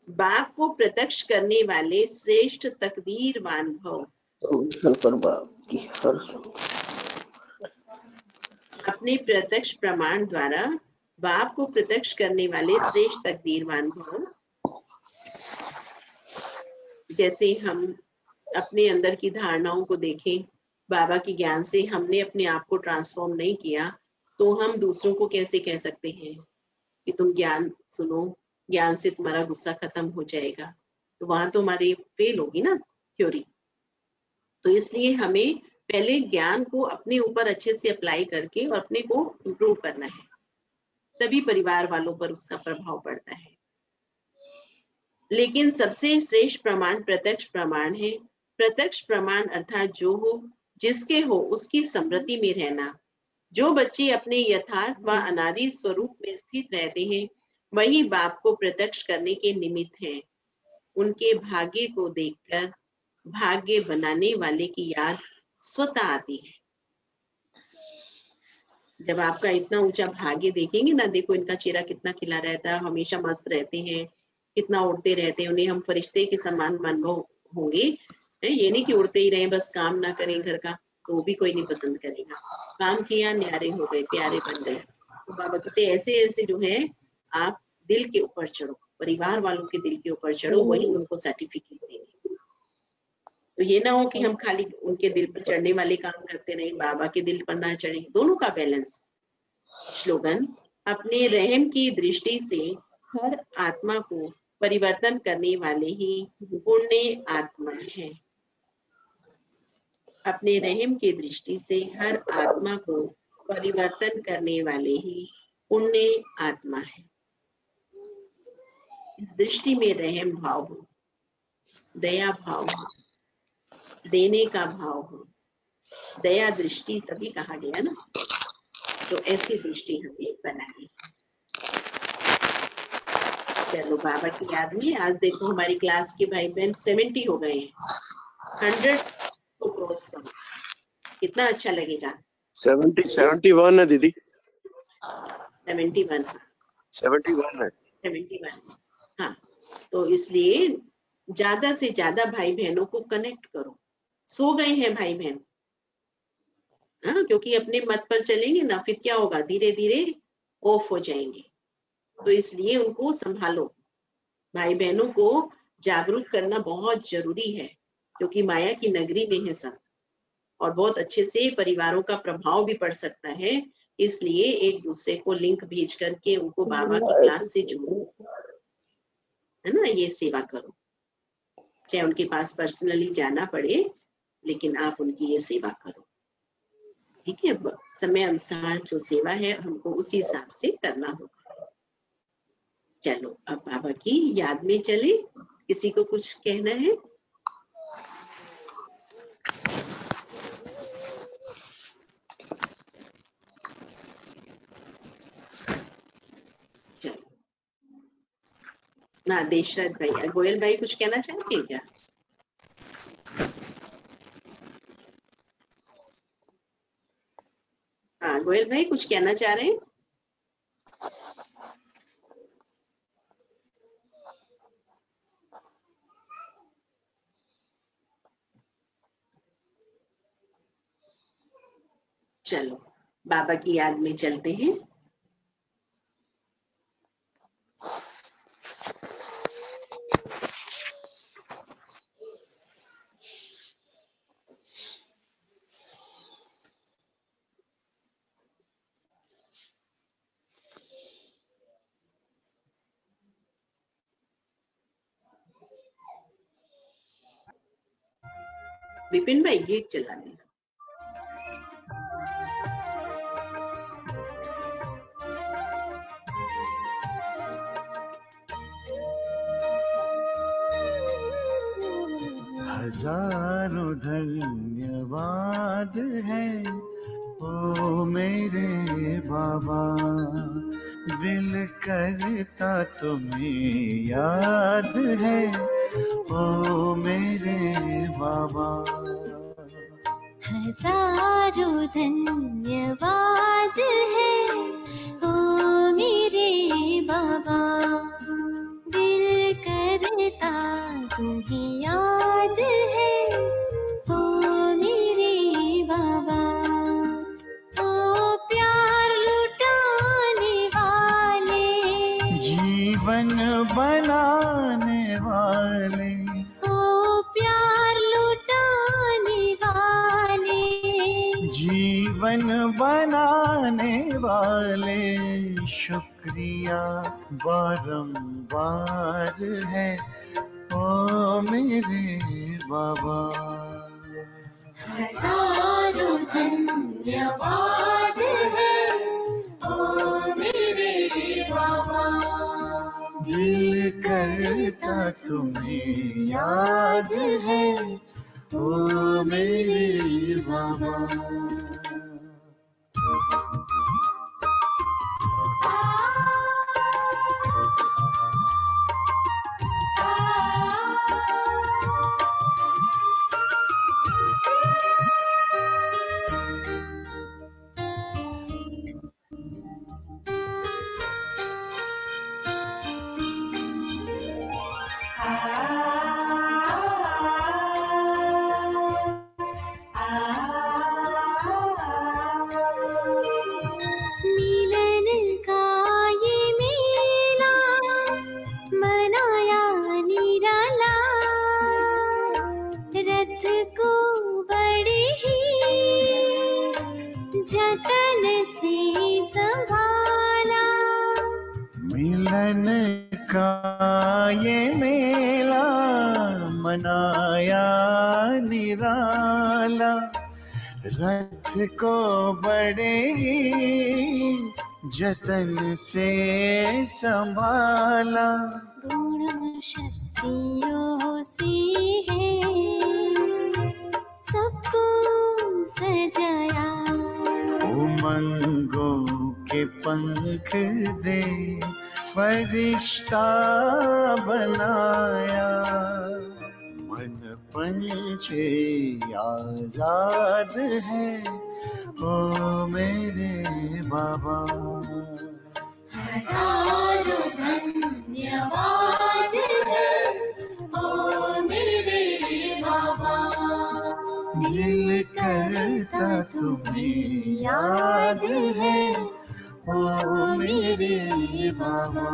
बाप को प्रत्यक्ष करने वाले श्रेष्ठ तकदीरवान भव। अपने प्रत्यक्ष प्रमाण द्वारा बाप को प्रत्यक्ष करने वाले श्रेष्ठ तकदीरवान भव। जैसे हम अपने अंदर की धारणाओं को देखें, बाबा के ज्ञान से हमने अपने आप को ट्रांसफॉर्म नहीं किया, तो हम दूसरों को कैसे कह सकते हैं कि तुम ज्ञान सुनो, ज्ञान से तुम्हारा गुस्सा खत्म हो जाएगा। तो वहां तो हमारी फेल होगी ना थ्योरी। तो इसलिए हमें पहले ज्ञान को अपने ऊपर अच्छे से अप्लाई करके और अपने को इम्प्रूव करना है, तभी परिवार वालों पर उसका प्रभाव पड़ता है। लेकिन सबसे श्रेष्ठ प्रमाण प्रत्यक्ष प्रमाण है। प्रत्यक्ष प्रमाण अर्थात जो हो, जिसके हो, उसकी स्मृति में रहना। जो बच्चे अपने यथार्थ व अनादि स्वरूप में स्थित रहते हैं, वही बाप को प्रत्यक्ष करने के निमित्त हैं। उनके भाग्य को देखकर भाग्य बनाने वाले की याद स्वतः आती है। जब आपका इतना ऊंचा भाग्य देखेंगे ना, देखो इनका चेहरा कितना खिला रहता है, हमेशा मस्त रहते हैं, कितना उड़ते रहते हैं, उन्हें हम फरिश्ते के समान मानव होंगे। ये नहीं कि उड़ते ही रहे, बस काम ना करें घर का, तो वो भी कोई नहीं पसंद करेगा। काम किया, न्यारे हो गए, प्यारे बन गए। तो बाबा कहते ऐसे ऐसे जो है आप दिल के ऊपर चढ़ो, परिवार वालों के दिल के ऊपर चढ़ो, वही उनको सर्टिफिकेट देंगे। तो ये ना हो कि हम खाली उनके दिल पर चढ़ने वाले काम करते रहे, बाबा के दिल पर ना चढ़े। दोनों का बैलेंस। स्लोगन, अपने रहम की दृष्टि से हर आत्मा को परिवर्तन करने वाले ही पुण्य आत्मा है। अपने रहम की दृष्टि से हर आत्मा को परिवर्तन करने वाले ही पुण्य आत्मा है। इस दृष्टि में रहम भाव हो, दया भाव हो, देने का भाव हो। दया दृष्टि तभी कहा गया ना, तो ऐसी दृष्टि हमें बनानी। चलो बाबा की याद में आज देखो हमारी क्लास के भाई बहन 70 हो गए हैं। 100 को क्रॉस करो, कितना अच्छा लगेगा। 71 है दीदी। 71 है। 71 हाँ। तो इसलिए ज्यादा से ज्यादा भाई बहनों को कनेक्ट करो। सो गए हैं भाई बहन, हाँ, क्योंकि अपने मत पर चलेंगे ना, फिर क्या होगा, धीरे धीरे ऑफ हो जाएंगे। तो इसलिए उनको संभालो। भाई बहनों को जागरूक करना बहुत जरूरी है, क्योंकि माया की नगरी में है सब, और बहुत अच्छे से परिवारों का प्रभाव भी पड़ सकता है। इसलिए एक दूसरे को लिंक भेज करके उनको बाबा की क्लास से जोड़ो, है ना। ये सेवा करो, चाहे उनके पास पर्सनली जाना पड़े, लेकिन आप उनकी ये सेवा करो, ठीक है। समय अनुसार जो सेवा है हमको उसी हिसाब से करना होगा। चलो अब बाबा की याद में चले। किसी को कुछ कहना है? चलो ना, देशरथ भाई, गोयल भाई कुछ कहना चाहते हैं क्या? हाँ, गोयल भाई कुछ कहना चाह रहे हैं? चलो बाबा की याद में चलते हैं। विपिन भाई गीत चला दें। हजारों धन्यवाद है ओ मेरे बाबा, दिल करता तुम्हें याद है ओ मेरे बाबा। हजारों धन्यवाद है ओ मेरे बाबा, दिल करता तुम्हें याद है ओ मेरे बाबा। ओ प्यार लुटाने वाले, जीवन बनाने वाले, ओ प्यार लुटाने वाले, जीवन बनाने वाले, शुक्रिया बारंबार है ओ मेरे बाबा। हजारों धन्यवाद है ओ मेरे बाबा, दिल करता तुम्हें याद है ओ मेरे बाबा। मिलन का ये मेला मनाया निराला, रथ को बड़े ही जतन से संभाला। मिलन का ये मेला मनाया निराला, रथ को बड़े ही जतन से संभाला। गुण शक्तियों से है सबको सजाया, उमंगों के पंख दे फरिश्ता बनाया, मन पंछी आजाद है ओ मेरे बाबा। हजारों धन्यवाद है ओ मेरे बाबा, दिल करता तुम्हें याद है ओ मेरे बाबा।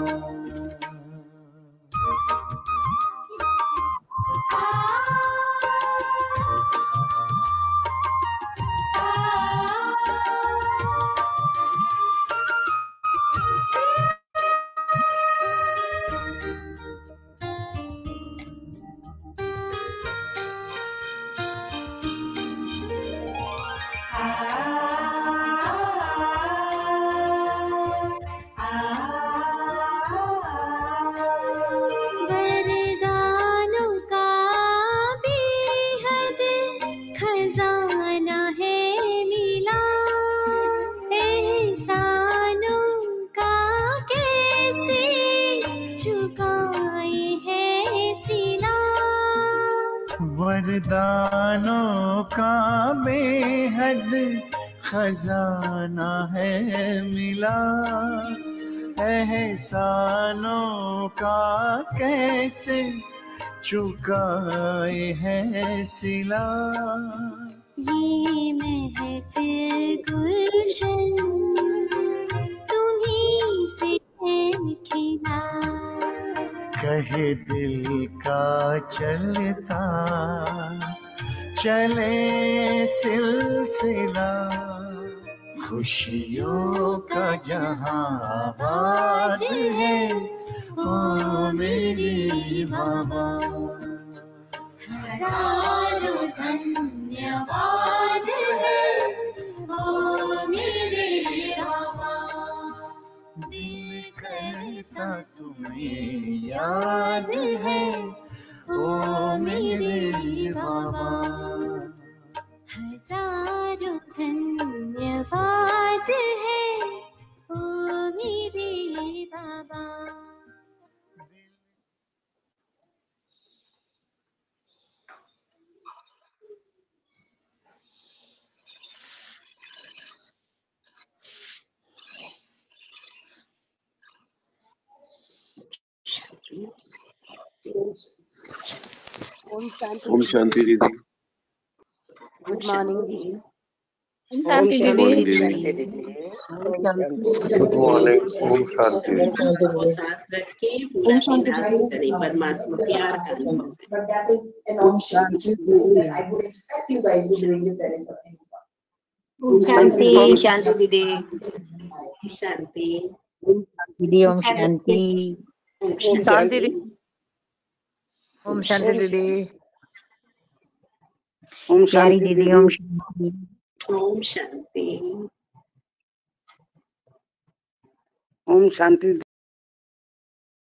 वरदानों का बेहद खजाना है मिला, एहसानों का कैसे चुकाए है सिला। वरदानों का बेहद खजाना है मिला, एहसानों का कैसे चुकाए है सिला। ये महफिल गुलशन तुम्हीं से है खिला, कहे दिल का चलता चले सिलसिला, खुशियों का जहां आबाद है ओ मेरे बाबा। हजारों धन्यवाद है ओ मेरे बाबा। दिल करता तुम्हें याद है ओ मेरे बाबा। हजारों धन्यवाद है ओ मेरे बाबा। ओम शांति दीदी। गुड मॉर्निंग दीदी। ओम शांति दीदी। शांति दीदी। Good morning. ओम शांति। को साथ रख के पूरा अभ्यास करें परमात्मा प्यार का अनुभव। ओम शांति दीदी। शांति शांति दीदी। शांति दीदी ओम शांति। शांति दीदी। ओम शांति दीदी। ओम प्यारी शांति दीदी ओम शांति। ओम शांति। ओम शांति।